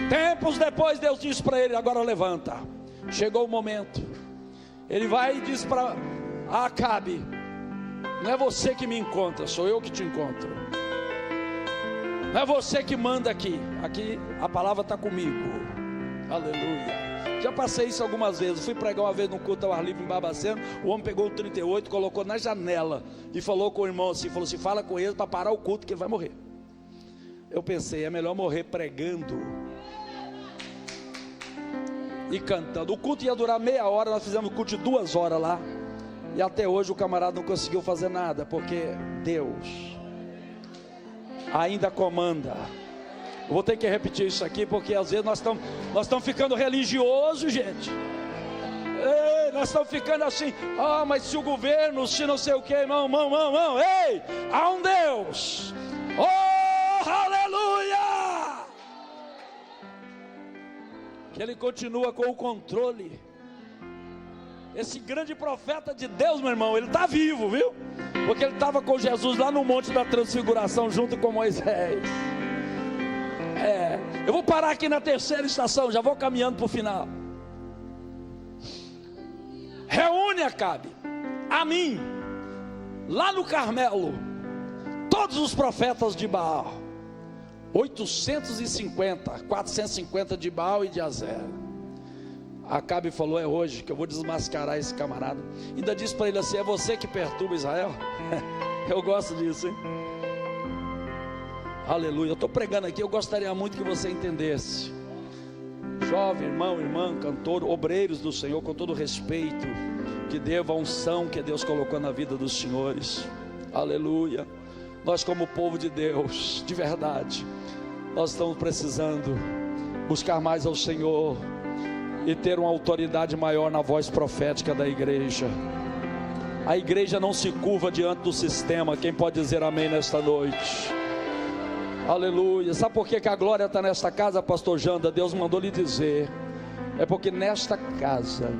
Tempos depois, Deus disse para ele: agora levanta. Chegou o momento. Ele vai e diz para Acabe: não é você que me encontra, sou eu que te encontro. Não é você que manda aqui a palavra está comigo. Aleluia. Já passei isso algumas vezes. Fui pregar uma vez no culto ao ar livre em Barbacena. O homem pegou o 38, colocou na janela e falou com o irmão assim, falou assim: fala com ele para parar o culto que ele vai morrer. Eu pensei: é melhor morrer pregando e cantando. O culto ia durar meia hora, nós fizemos o culto de 2 horas lá, e até hoje o camarada não conseguiu fazer nada, porque Deus ainda comanda. Eu vou ter que repetir isso aqui, porque às vezes nós estamos ficando religiosos, gente. Ei, nós estamos ficando assim: mas se o governo, se não sei o que, irmão, ei, há um Deus. Oh, aleluia! Que Ele continua com o controle. esse grande profeta de Deus, meu irmão, ele está vivo, viu? Porque ele estava com Jesus lá no Monte da Transfiguração, junto com Moisés. Eu vou parar aqui na terceira estação, já vou caminhando para o final. Reúne, Acabe, a mim, lá no Carmelo, todos os profetas de Baal, 850, 450 de Baal e de Azera. Acabe falou: é hoje que eu vou desmascarar esse camarada. Ainda disse para ele assim: é você que perturba Israel? Eu gosto disso, hein? Aleluia. Eu estou pregando aqui, eu gostaria muito que você entendesse. Jovem, irmão, irmã, cantor, obreiros do Senhor, com todo respeito que devo a unção que Deus colocou na vida dos senhores. Aleluia. Nós, como povo de Deus, de verdade, nós estamos precisando buscar mais ao Senhor e ter uma autoridade maior na voz profética da igreja. A igreja não se curva diante do sistema. Quem pode dizer amém nesta noite? Aleluia. Sabe por que a glória está nesta casa, pastor Janda? Deus mandou lhe dizer. É porque nesta casa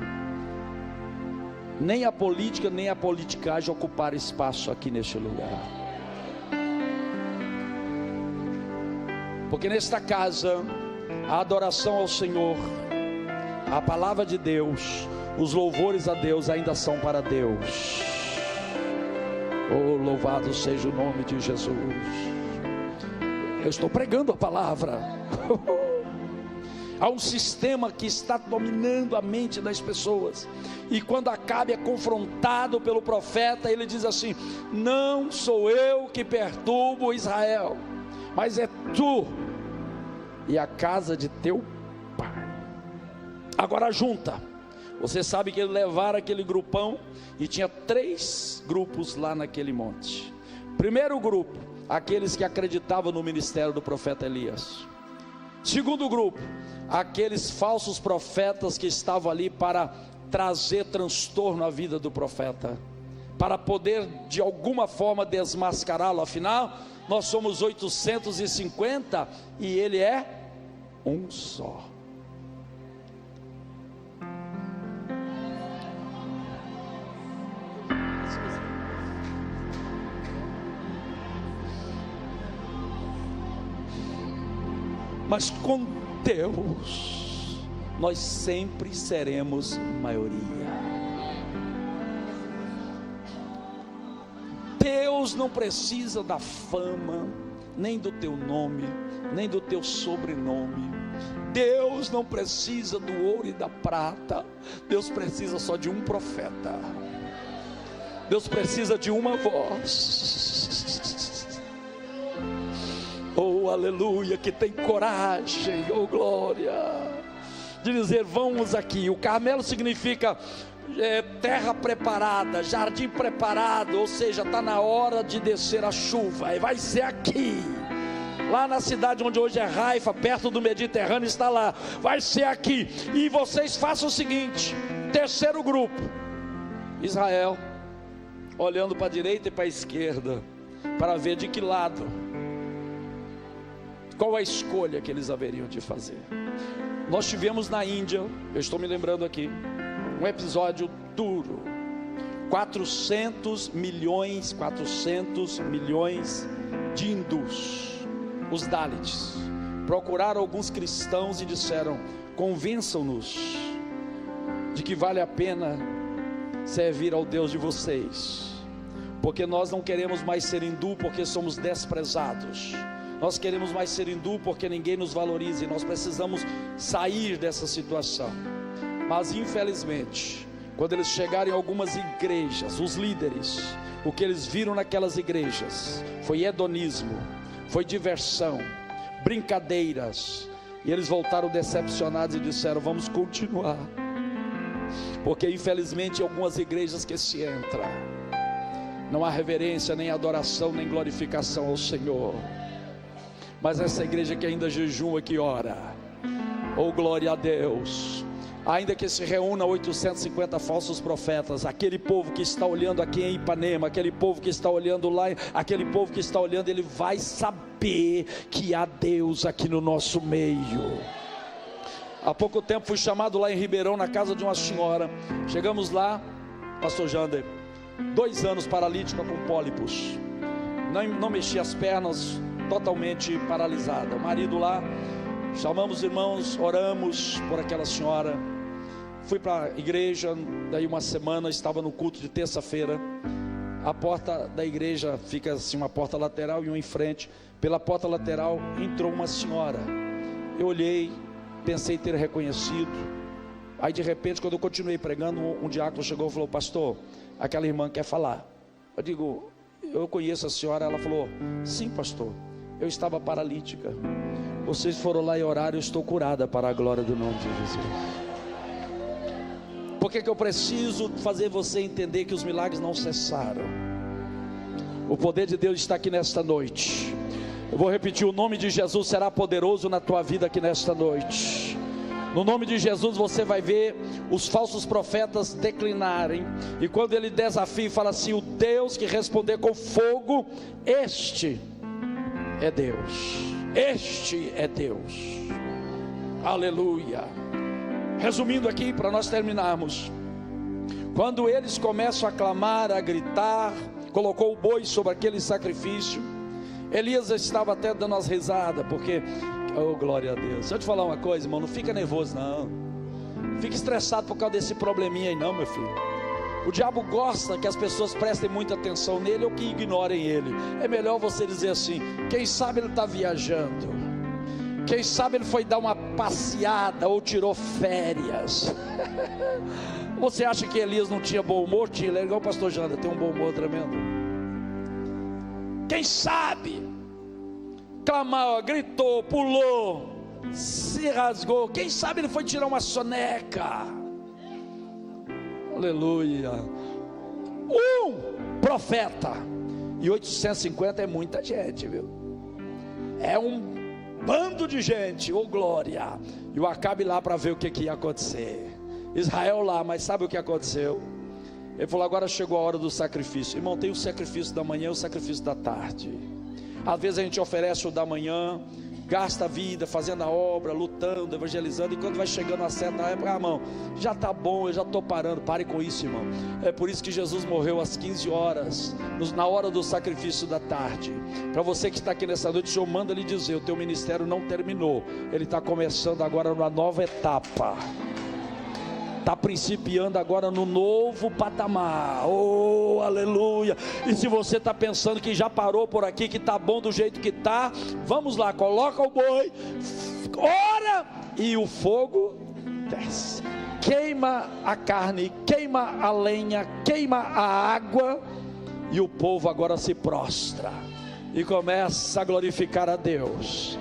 nem a política nem a politicagem ocuparam espaço aqui neste lugar. Porque nesta casa a adoração ao Senhor, a palavra de Deus, os louvores a Deus ainda são para Deus. Oh, louvado seja o nome de Jesus. Eu estou pregando a palavra. Há um sistema que está dominando a mente das pessoas. E quando Acabe é confrontado pelo profeta, ele diz assim: não sou eu que perturbo Israel, mas é tu e a casa de teu pai. Agora junta. Você sabe que eles levaram aquele grupão e tinha 3 grupos lá naquele monte. Primeiro grupo, aqueles que acreditavam no ministério do profeta Elias. Segundo grupo, aqueles falsos profetas que estavam ali para trazer transtorno à vida do profeta, para poder de alguma forma desmascará-lo. Afinal, nós somos 850 e ele é um só. Mas com Deus nós sempre seremos maioria. Deus não precisa da fama, nem do teu nome, nem do teu sobrenome. Deus não precisa do ouro e da prata. Deus precisa só de um profeta. Deus precisa de uma voz. Oh, aleluia, que tem coragem, oh glória, de dizer: vamos aqui. O Carmelo significa terra preparada, jardim preparado, ou seja, está na hora de descer a chuva, e vai ser aqui, lá na cidade onde hoje é Haifa, perto do Mediterrâneo, está lá, vai ser aqui. E vocês façam o seguinte: terceiro grupo, Israel, olhando para a direita e para a esquerda, para ver de que lado, qual a escolha que eles haveriam de fazer. Nós tivemos na Índia, eu estou me lembrando aqui, um episódio duro. 400 milhões de hindus, os Dalits, procuraram alguns cristãos e disseram: convençam-nos de que vale a pena servir ao Deus de vocês, porque nós não queremos mais ser hindu porque somos desprezados. Nós queremos mais ser hindu porque ninguém nos valoriza, e nós precisamos sair dessa situação. Mas infelizmente, quando eles chegaram em algumas igrejas, os líderes, o que eles viram naquelas igrejas foi hedonismo, foi diversão, brincadeiras, e eles voltaram decepcionados e disseram: vamos continuar, porque infelizmente em algumas igrejas que se entra, não há reverência, nem adoração, nem glorificação ao Senhor. Mas essa igreja que ainda jejua, que ora, oh glória a Deus, ainda que se reúna 850 falsos profetas, aquele povo que está olhando aqui em Ipanema, aquele povo que está olhando lá, aquele povo que está olhando, ele vai saber que há Deus aqui no nosso meio. Há pouco tempo fui chamado lá em Ribeirão, na casa de uma senhora. Chegamos lá, pastor Jander, 2 anos paralítica com pólipos, não mexia as pernas, totalmente paralisada. O marido lá, chamamos os irmãos, oramos por aquela senhora. Fui para a igreja, daí uma semana estava no culto de terça-feira. A porta da igreja fica assim, uma porta lateral e uma em frente. Pela porta lateral entrou uma senhora. Eu olhei, pensei ter reconhecido. Aí de repente, quando eu continuei pregando, um diácono chegou e falou: pastor, aquela irmã quer falar. Eu digo: eu conheço a senhora. Ela falou: sim, pastor, eu estava paralítica. Vocês foram lá e oraram, eu estou curada para a glória do nome de Jesus. Por que eu preciso fazer você entender que os milagres não cessaram? O poder de Deus está aqui nesta noite. Eu vou repetir: o nome de Jesus será poderoso na tua vida aqui nesta noite. No nome de Jesus você vai ver os falsos profetas declinarem. E quando ele desafia e fala assim: o Deus que responder com fogo, este é Deus. Este é Deus. Aleluia. Resumindo aqui, para nós terminarmos, quando eles começam a clamar, a gritar, colocou o boi sobre aquele sacrifício, Elias estava até dando as risadas, porque, oh glória a Deus. Deixa eu te falar uma coisa, irmão, não fica nervoso não, fica estressado por causa desse probleminha aí não, meu filho. O diabo gosta que as pessoas prestem muita atenção nele ou que ignorem ele. É melhor você dizer assim: quem sabe ele está viajando, quem sabe ele foi dar uma passeada ou tirou férias. Você acha que Elias não tinha bom humor? Tinha, ele é igual o pastor Janda, tem um bom humor tremendo. Quem sabe clamou, gritou, pulou, se rasgou. Quem sabe ele foi tirar uma soneca. Aleluia. Um profeta, e 850 é muita gente, viu? É um bando de gente, oh glória. E o Acabe lá para ver o que ia acontecer. Israel lá, mas sabe o que aconteceu? Ele falou: agora chegou a hora do sacrifício. Irmão, tem o sacrifício da manhã e o sacrifício da tarde. Às vezes a gente oferece o da manhã, gasta a vida fazendo a obra, lutando, evangelizando, e quando vai chegando a certa época, irmão, já está bom, eu já estou parando. Pare com isso, irmão. É por isso que Jesus morreu às 15 horas, na hora do sacrifício da tarde. Para você que está aqui nessa noite, o Senhor manda lhe dizer: o teu ministério não terminou, ele está começando agora uma nova etapa. Está principiando agora no novo patamar. Oh, aleluia. E se você está pensando que já parou por aqui, que está bom do jeito que está, vamos lá, coloca o boi, ora, e o fogo desce, queima a carne, queima a lenha, queima a água, e o povo agora se prostra e começa a glorificar a Deus.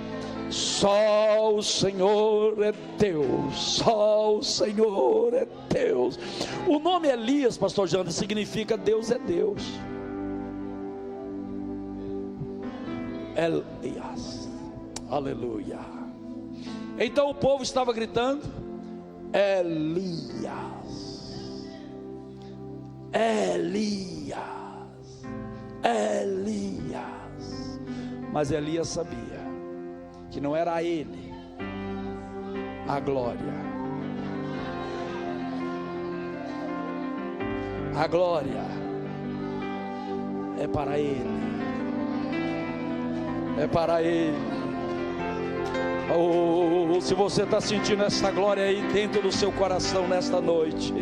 Só o Senhor é Deus, só o Senhor é Deus. O nome Elias, pastor Janda, significa Deus é Deus. Elias, aleluia. Então o povo estava gritando: Elias, Elias, Elias. Mas Elias sabia que não era a ele a glória. A glória é para ele. É para ele. Oh, se você está sentindo essa glória aí dentro do seu coração nesta noite,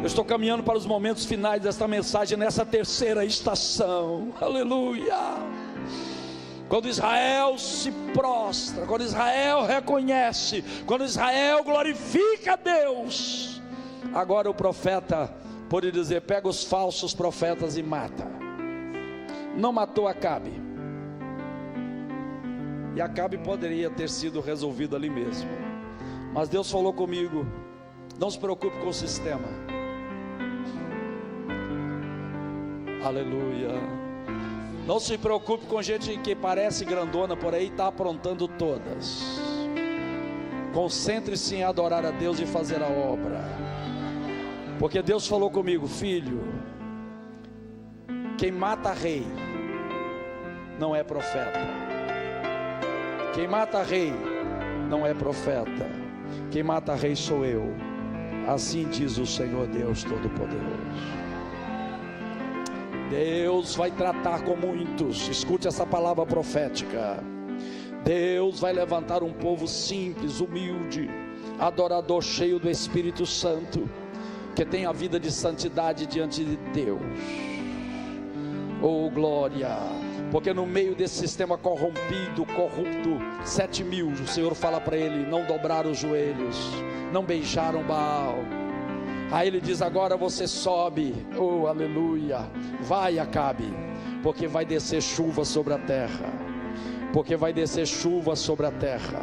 eu estou caminhando para os momentos finais desta mensagem, nessa terceira estação. Aleluia. Quando Israel se prostra, quando Israel reconhece, quando Israel glorifica a Deus, agora o profeta pode dizer: pega os falsos profetas e mata. Não matou Acabe, e Acabe poderia ter sido resolvido ali mesmo, mas Deus falou comigo: não se preocupe com o sistema. Aleluia. Não se preocupe com gente que parece grandona por aí, está aprontando todas. Concentre-se em adorar a Deus e fazer a obra. Porque Deus falou comigo: filho, quem mata rei não é profeta. Quem mata rei não é profeta. quem mata rei sou eu. Assim diz o Senhor Deus Todo-Poderoso. Deus vai tratar com muitos. Escute essa palavra profética. Deus vai levantar um povo simples, humilde, adorador, cheio do Espírito Santo, que tem a vida de santidade diante de Deus. Oh glória! Porque no meio desse sistema corrompido, corrupto, 7.000, o Senhor fala para ele: não dobraram os joelhos, não beijaram Baal. Aí ele diz: agora você sobe, oh aleluia, vai Acabe, porque vai descer chuva sobre a terra, porque vai descer chuva sobre a terra,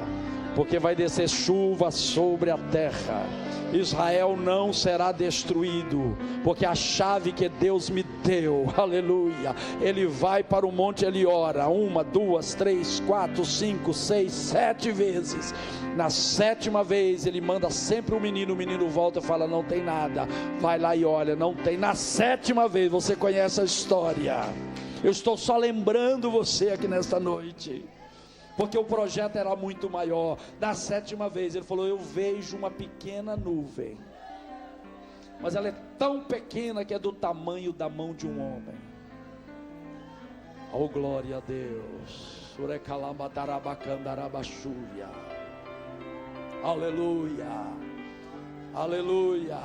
porque vai descer chuva sobre a terra. Israel não será destruído, porque a chave que Deus me deu, aleluia, ele vai para o monte, ele ora 1, 2, 3, 4, 5, 6, 7 vezes. Na 7ª vez ele manda sempre o menino volta e fala: não tem nada. Vai lá e olha, não tem. Na 7ª vez, você conhece a história. Eu estou só lembrando você aqui nesta noite, porque o projeto era muito maior. Na 7ª vez ele falou: eu vejo uma pequena nuvem, mas ela é tão pequena que é do tamanho da mão de um homem. Oh glória a Deus. Aleluia, aleluia.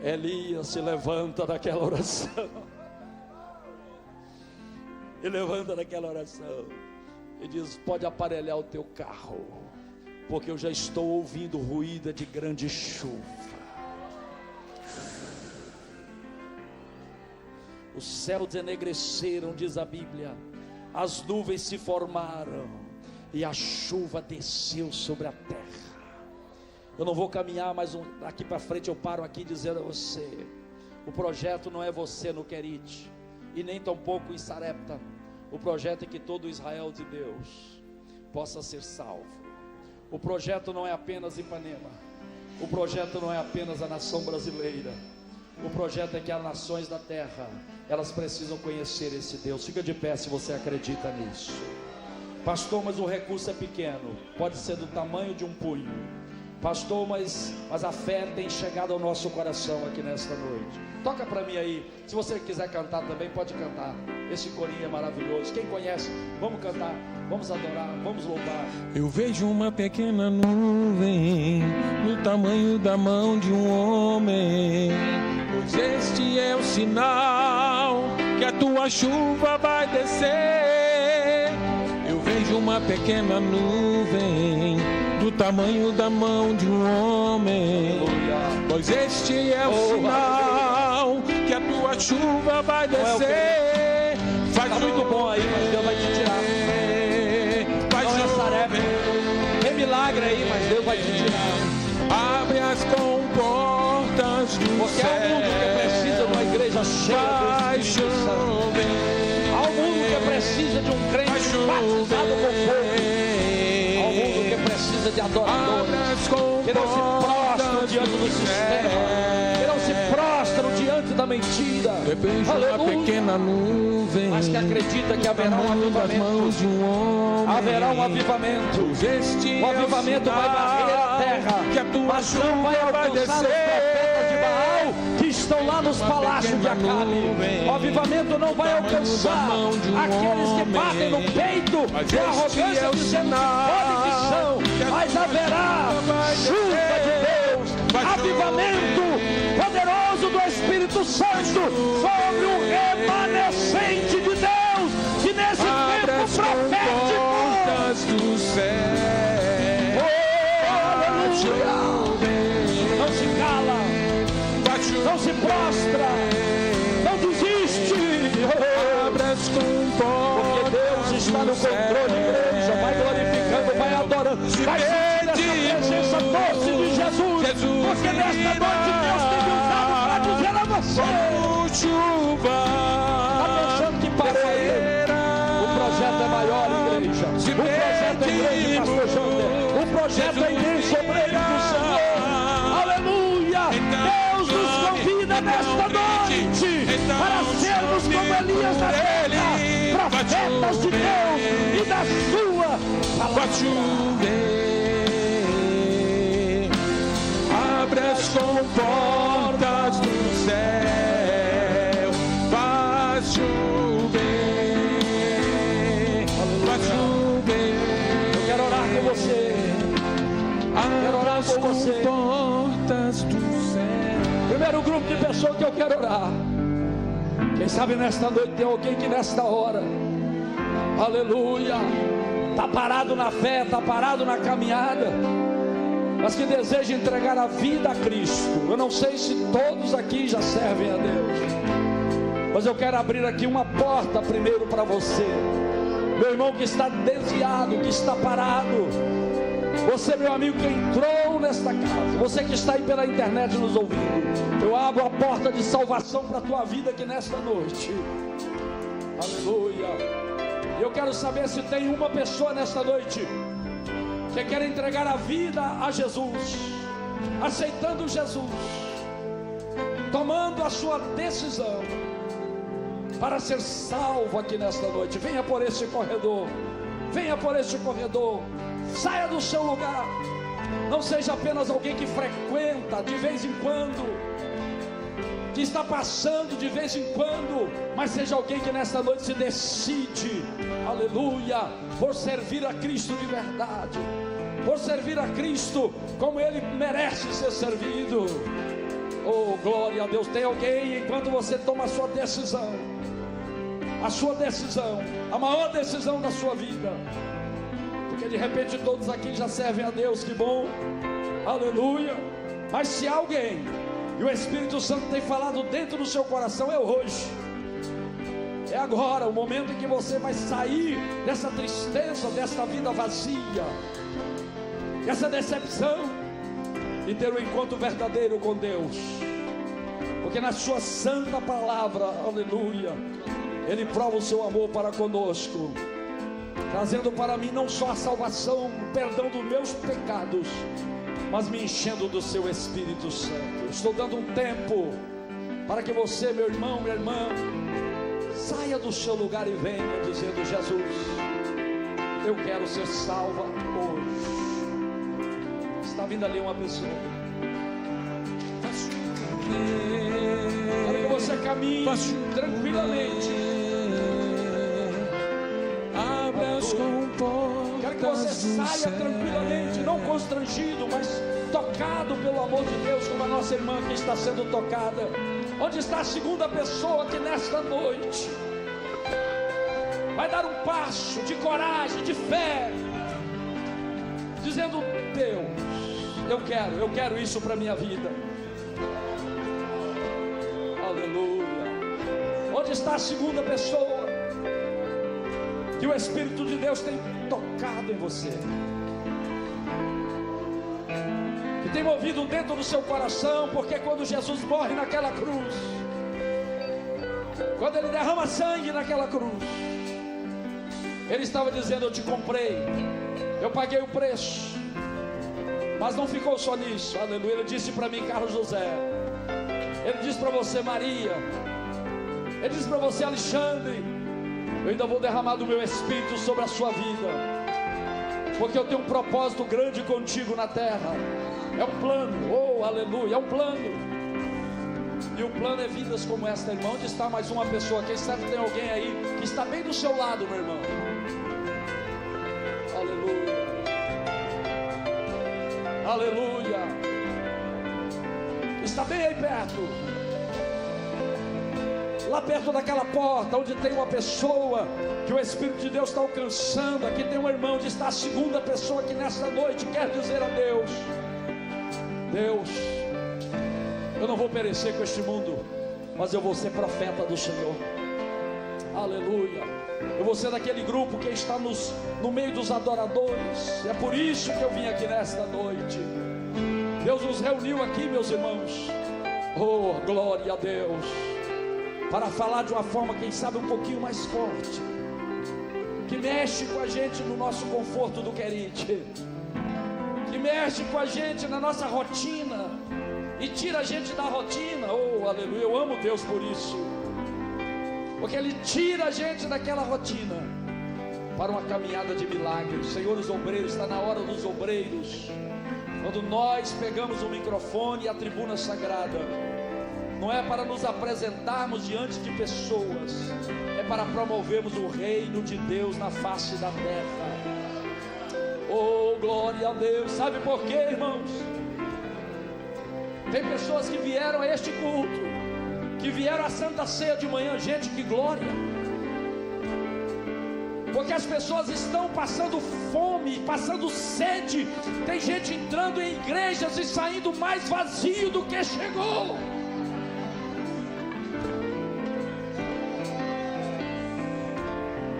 Elias se levanta daquela oração. Ele levanta daquela oração e diz: pode aparelhar o teu carro, porque eu já estou ouvindo ruído de grande chuva. Os céus enegreceram, diz a Bíblia, as nuvens se formaram e a chuva desceu sobre a terra. Eu não vou caminhar mais daqui para frente, eu paro aqui dizendo a você: o projeto não é você no Querite, e nem tampouco em Sarepta. O projeto é que todo Israel de Deus possa ser salvo. O projeto não é apenas Ipanema, o projeto não é apenas a nação brasileira. O projeto é que as nações da terra, elas precisam conhecer esse Deus. Fica de pé se você acredita nisso. Pastor, mas o recurso é pequeno, pode ser do tamanho de um punho. Pastor, mas a fé tem chegado ao nosso coração aqui nesta noite. Toca para mim aí. Se você quiser cantar também, pode cantar. Esse corinho é maravilhoso. Quem conhece, vamos cantar, vamos adorar, vamos louvar. Eu vejo uma pequena nuvem no tamanho da mão de um homem, pois este é o sinal que a tua chuva vai descer. Eu vejo uma pequena nuvem do tamanho da mão de um homem, pois este é o sinal que a tua chuva vai descer. Está muito bom aí, mas Deus vai te tirar. Não é Sarepta, tem milagre aí, mas Deus vai te tirar. Abre as comportas do porque céu, há um mundo que precisa de uma igreja cheia do Espírito Santo. Há um mundo que precisa de um crente batizado com fogo. Há um mundo que precisa de adoradores que não se prostram diante do sistema, que não se prostram diante da mentira. Aleluia. Uma pequena nuvem, mas que acredita que haverá um avivamento. Haverá um avivamento. O avivamento vai varrer a terra, mas não vai alcançar os profetas de Baal que estão lá nos palácios de Acabe. O avivamento não vai alcançar aqueles que batem no peito de arrogância dizendo que podem, que são, mas haverá chuva de Deus, avivamento poderoso do Espírito Santo sobre o remanescente de Deus, que nesse tempo profético do céu, não se cala, não se prostra, não desiste, porque Deus está no controle, igreja. Vai glorificando, vai adorando, vai sentir essa presença doce de Jesus, porque nesta noite Deus tem me usado para dizer a você: chuva. Está pensando que parou aí? O projeto é maior, igreja. O projeto é grande, pastor Jander. O projeto é imenso, obreiro do Senhor. Aleluia! Deus nos convida nesta noite para sermos como Elias da terra, profetas de Deus e da sua palavra. portas do céu, faz chover, faz chover. Eu quero orar com você. Quero orar com você. Portas do céu. Primeiro grupo de pessoas que eu quero orar. Quem sabe nesta noite tem alguém que nesta hora, aleluia, está parado na fé, está parado na caminhada, mas que deseja entregar a vida a Cristo. Eu não sei se todos aqui já servem a Deus, mas eu quero abrir aqui uma porta primeiro para você, meu irmão que está desviado, que está parado. Você, meu amigo, que entrou nesta casa, você que está aí pela internet nos ouvindo, eu abro a porta de salvação para a tua vida aqui nesta noite. Aleluia. E eu quero saber se tem uma pessoa nesta noite que quer entregar a vida a Jesus, aceitando Jesus, tomando a sua decisão para ser salvo aqui nesta noite. Venha por esse corredor, venha por esse corredor. Saia do seu lugar. Não seja apenas alguém que frequenta de vez em quando, que está passando de vez em quando, mas seja alguém que nesta noite se decide, aleluia, por servir a Cristo de verdade, por servir a Cristo como Ele merece ser servido. Oh, glória a Deus. Tem alguém, enquanto você toma a sua decisão, a maior decisão da sua vida, porque de repente todos aqui já servem a Deus, que bom, aleluia. Mas se alguém, e o Espírito Santo tem falado dentro do seu coração, é hoje, é agora, o momento em que você vai sair dessa tristeza, dessa vida vazia, dessa decepção, e ter um encontro verdadeiro com Deus, porque na sua santa palavra, aleluia, Ele prova o seu amor para conosco, trazendo para mim não só a salvação, o perdão dos meus pecados, mas me enchendo do seu Espírito Santo. Estou dando um tempo para que você, meu irmão, minha irmã, saia do seu lugar e venha dizendo: Jesus, eu quero ser salva hoje. Está vindo ali uma pessoa. Quero que você caminhe tranquilamente. Quero que você saia tranquilamente, não constrangido, mas tocado pelo amor de Deus, como a nossa irmã que está sendo tocada. Onde está a segunda pessoa que nesta noite vai dar um passo de coragem, de fé, dizendo: Deus, eu quero isso para a minha vida. Aleluia. Onde está a segunda pessoa que o Espírito de Deus tem tocado em você, que tem movido dentro do seu coração? Porque quando Jesus morre naquela cruz, quando Ele derrama sangue naquela cruz, Ele estava dizendo: eu te comprei, eu paguei o preço. Mas não ficou só nisso, aleluia. Ele disse para mim, Carlos José, Ele disse para você, Maria, Ele disse para você, Alexandre: eu ainda vou derramar do meu Espírito sobre a sua vida, porque eu tenho um propósito grande contigo na terra. É um plano, oh aleluia, é um plano. E o plano é vidas como esta, irmão. Onde está mais uma pessoa? Quem sabe tem alguém aí que está bem do seu lado, meu irmão. Aleluia, aleluia. Está bem aí perto, lá perto daquela porta, onde tem uma pessoa que o Espírito de Deus está alcançando. Aqui tem um irmão, onde está a segunda pessoa que nessa noite quer dizer a Deus: Deus, eu não vou perecer com este mundo, mas eu vou ser profeta do Senhor. Aleluia. Eu vou ser daquele grupo que está no meio dos adoradores. É por isso que eu vim aqui nesta noite. Deus nos reuniu aqui, meus irmãos, oh glória a Deus, para falar de uma forma, quem sabe, um pouquinho mais forte, que mexe com a gente no nosso conforto do querite, que mexe com a gente na nossa rotina e tira a gente da rotina. Oh aleluia, eu amo Deus por isso, porque Ele tira a gente daquela rotina para uma caminhada de milagres. Senhor, os obreiros, está na hora dos obreiros, Quando nós pegamos o microfone e a tribuna sagrada, não é para nos apresentarmos diante de pessoas, é para promovermos o reino de Deus na face da terra. Oh, glória a Deus. Sabe por quê, irmãos? Tem pessoas que vieram a este culto, que vieram à Santa Ceia de manhã. Gente, que glória! Porque as pessoas estão passando fome, passando sede. Tem gente entrando em igrejas e saindo mais vazio do que chegou.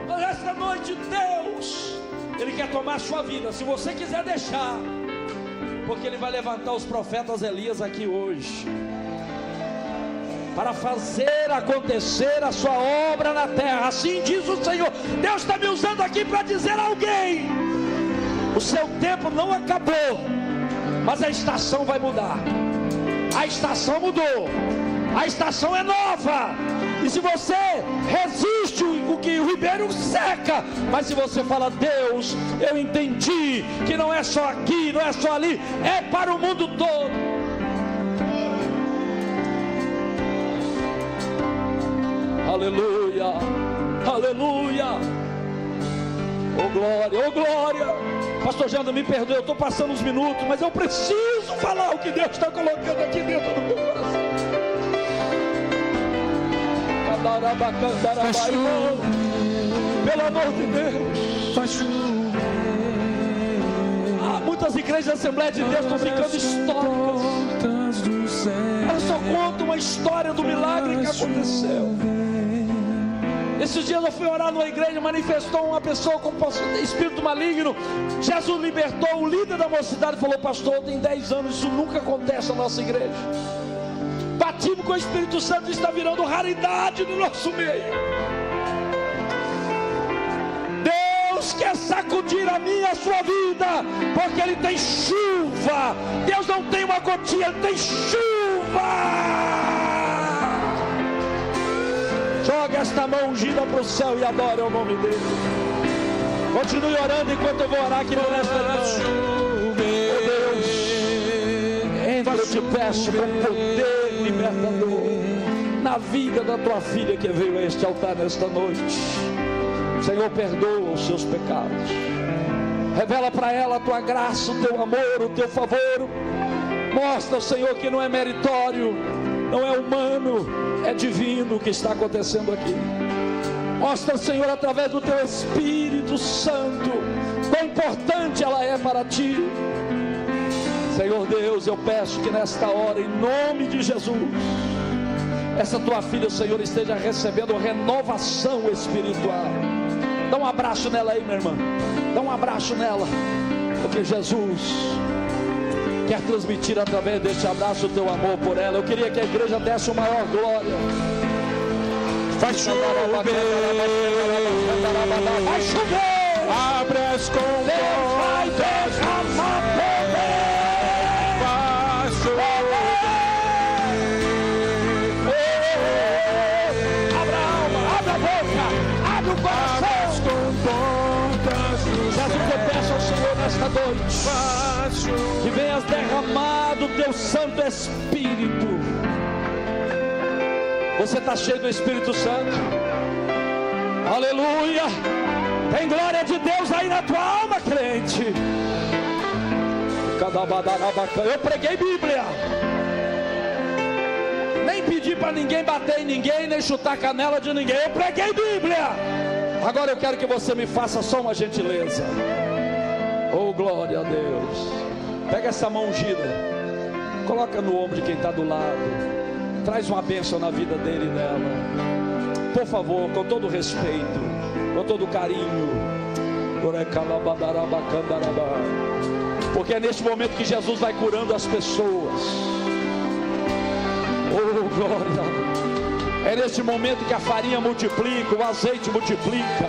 Mas esta noite Deus, Ele quer tomar a sua vida, se você quiser deixar, porque Ele vai levantar os profetas Elias aqui hoje, para fazer acontecer a sua obra na terra. Assim diz o Senhor. Deus está me usando aqui para dizer a alguém: o seu tempo não acabou, mas a estação vai mudar. A estação mudou, a estação é nova. E se você resiste o que o ribeiro seca, mas se você fala: Deus, eu entendi que não é só aqui, não é só ali, é para o mundo todo. Aleluia, aleluia. Oh glória, oh glória. Pastor Janda, me perdoe, eu estou passando uns minutos, mas eu preciso falar o que Deus está colocando aqui dentro do meu coração. Pelo amor de Deus. Muitas igrejas da Assembleia de Deus estão ficando históricas. Elas só contam uma história do milagre que aconteceu. Esses dias eu fui orar numa igreja, manifestou uma pessoa com espírito maligno. Jesus libertou o líder da mocidade e falou: pastor, tem 10 anos, isso nunca acontece na nossa igreja. Batismo com o Espírito Santo está virando raridade no nosso meio. Deus quer sacudir a minha e a sua vida, porque Ele tem chuva. Deus não tem uma gotinha, Ele tem chuva. Joga esta mão ungida para o céu e adore o nome dEle. Continue orando enquanto eu vou orar aqui no resto da noite. Oh Deus, entra, eu te peço, com poder libertador na vida da tua filha que veio a este altar nesta noite. Senhor, perdoa os seus pecados. Revela para ela a tua graça, o teu amor, o teu favor. Mostra, Senhor, que não é meritório, não é humano, é divino o que está acontecendo aqui. Mostra, Senhor, através do teu Espírito Santo, quão importante ela é para ti. Senhor Deus, eu peço que nesta hora, em nome de Jesus, essa tua filha, Senhor, esteja recebendo renovação espiritual. Dá um abraço nela aí, minha irmã. Dá um abraço nela, porque Jesus quer transmitir através deste abraço o teu amor por ela. Eu queria que a igreja desse uma maior glória. Vai chover, vai chover. Abre as comportas, vai derramar poder. Vai chover. Abra a alma, abre a boca, abre o coração. Jesus, eu peço ao Senhor nesta noite que venhas derramar do teu Santo Espírito. Você está cheio do Espírito Santo? Aleluia! Tem glória de Deus aí na tua alma, crente. Eu preguei Bíblia. Nem pedi para ninguém bater em ninguém, nem chutar a canela de ninguém. Eu preguei Bíblia. Agora eu quero que você me faça só uma gentileza. Oh, glória a Deus. Pega essa mão ungida, coloca no ombro de quem está do lado. Traz uma bênção na vida dele e dela. Por favor, com todo respeito, com todo carinho. Porque é neste momento que Jesus vai curando as pessoas. Oh, glória. É neste momento que a farinha multiplica, o azeite multiplica.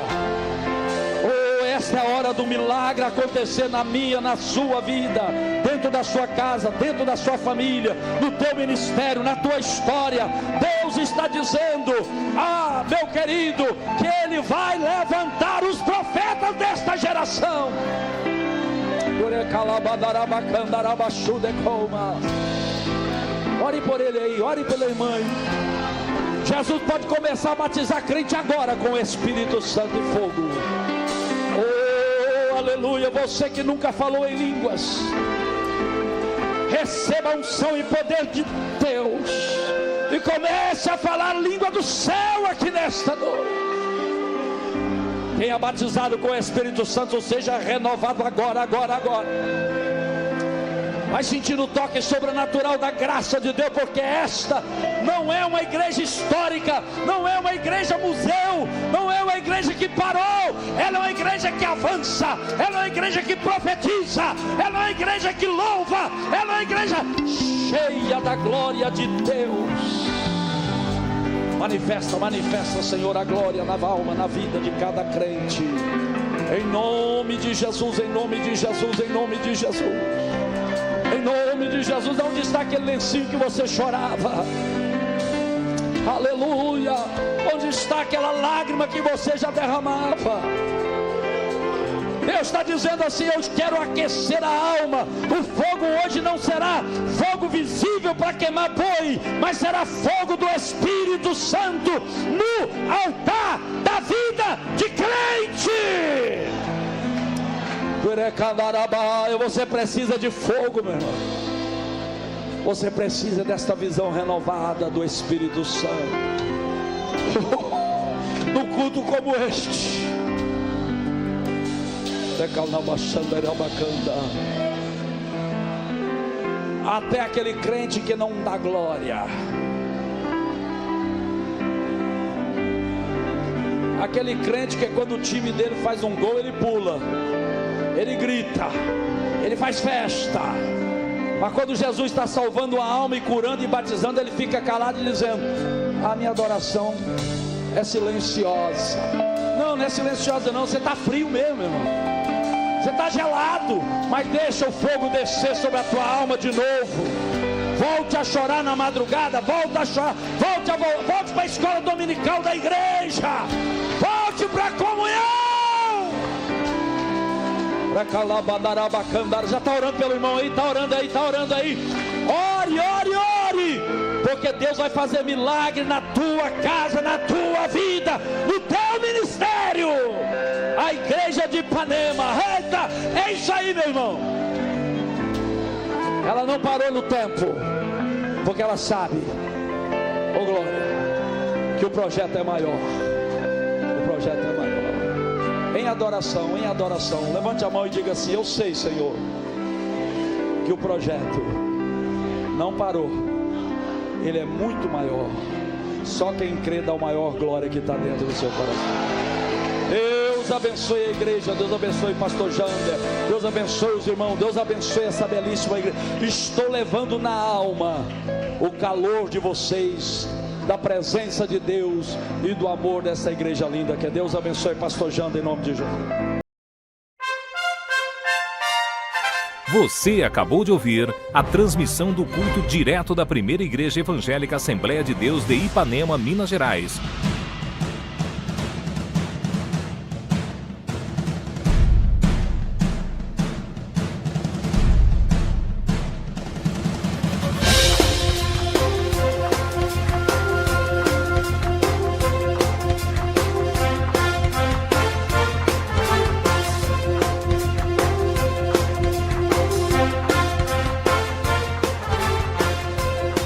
Oh, esta é a hora do milagre acontecer na minha, na sua vida, dentro da sua casa, dentro da sua família, no teu ministério, na tua história. Deus está dizendo: ah, meu querido, que Ele vai levantar os profetas desta geração. Ore por ele aí, ore pela irmã aí. Jesus pode começar a batizar crente agora com o Espírito Santo e fogo. Oh, aleluia. Você que nunca falou em línguas, receba a unção e poder de Deus e comece a falar a língua do céu aqui nesta noite. Tenha batizado com o Espírito Santo, seja renovado agora. Vai sentir o toque sobrenatural da graça de Deus, porque esta não é uma igreja histórica, não é uma igreja museu, não é uma igreja que parou, ela é uma igreja que avança, ela é uma igreja que profetiza, ela é uma igreja que louva, ela é uma igreja cheia da glória de Deus. Manifesta, Senhor, a glória na alma, na vida de cada crente, em nome de Jesus, em nome de Jesus, em nome de Jesus. Em nome de Jesus. Onde está aquele lencinho que você chorava? Aleluia. Onde está aquela lágrima que você já derramava? Deus está dizendo assim: eu quero aquecer a alma. O fogo hoje não será fogo visível para queimar boi, mas será fogo do Espírito Santo no altar da vida de crente. Você precisa de fogo, meu irmão. Você precisa desta visão renovada do Espírito Santo. Num culto como este, até aquele crente que não dá glória, aquele crente que quando o time dele faz um gol, ele pula, ele grita, ele faz festa, mas quando Jesus está salvando a alma e curando e batizando, ele fica calado e dizendo: a minha adoração é silenciosa. Não é silenciosa não, você está frio mesmo, irmão. Você está gelado, mas deixa o fogo descer sobre a tua alma de novo. Volte a chorar na madrugada, volte a chorar, volte para a escola dominical da igreja, volte para a comunhão. Já está orando pelo irmão aí, está orando aí. Ore, porque Deus vai fazer milagre na tua casa, na tua vida, no teu ministério. A igreja de Ipanema, eita, é isso aí, meu irmão. Ela não parou no tempo, porque ela sabe, oh glória, que o projeto é maior. Em adoração, levante a mão e diga assim: eu sei, Senhor, que o projeto não parou, ele é muito maior. Só quem crê dá a maior glória que está dentro do seu coração. Deus abençoe a igreja, Deus abençoe o pastor Jander, Deus abençoe os irmãos, Deus abençoe essa belíssima igreja. Estou levando na alma o calor de vocês, da presença de Deus e do amor dessa igreja linda. Que Deus abençoe pastor Jander, em nome de Jesus. Você acabou de ouvir a transmissão do culto direto da Primeira Igreja Evangélica Assembleia de Deus de Ipanema, Minas Gerais.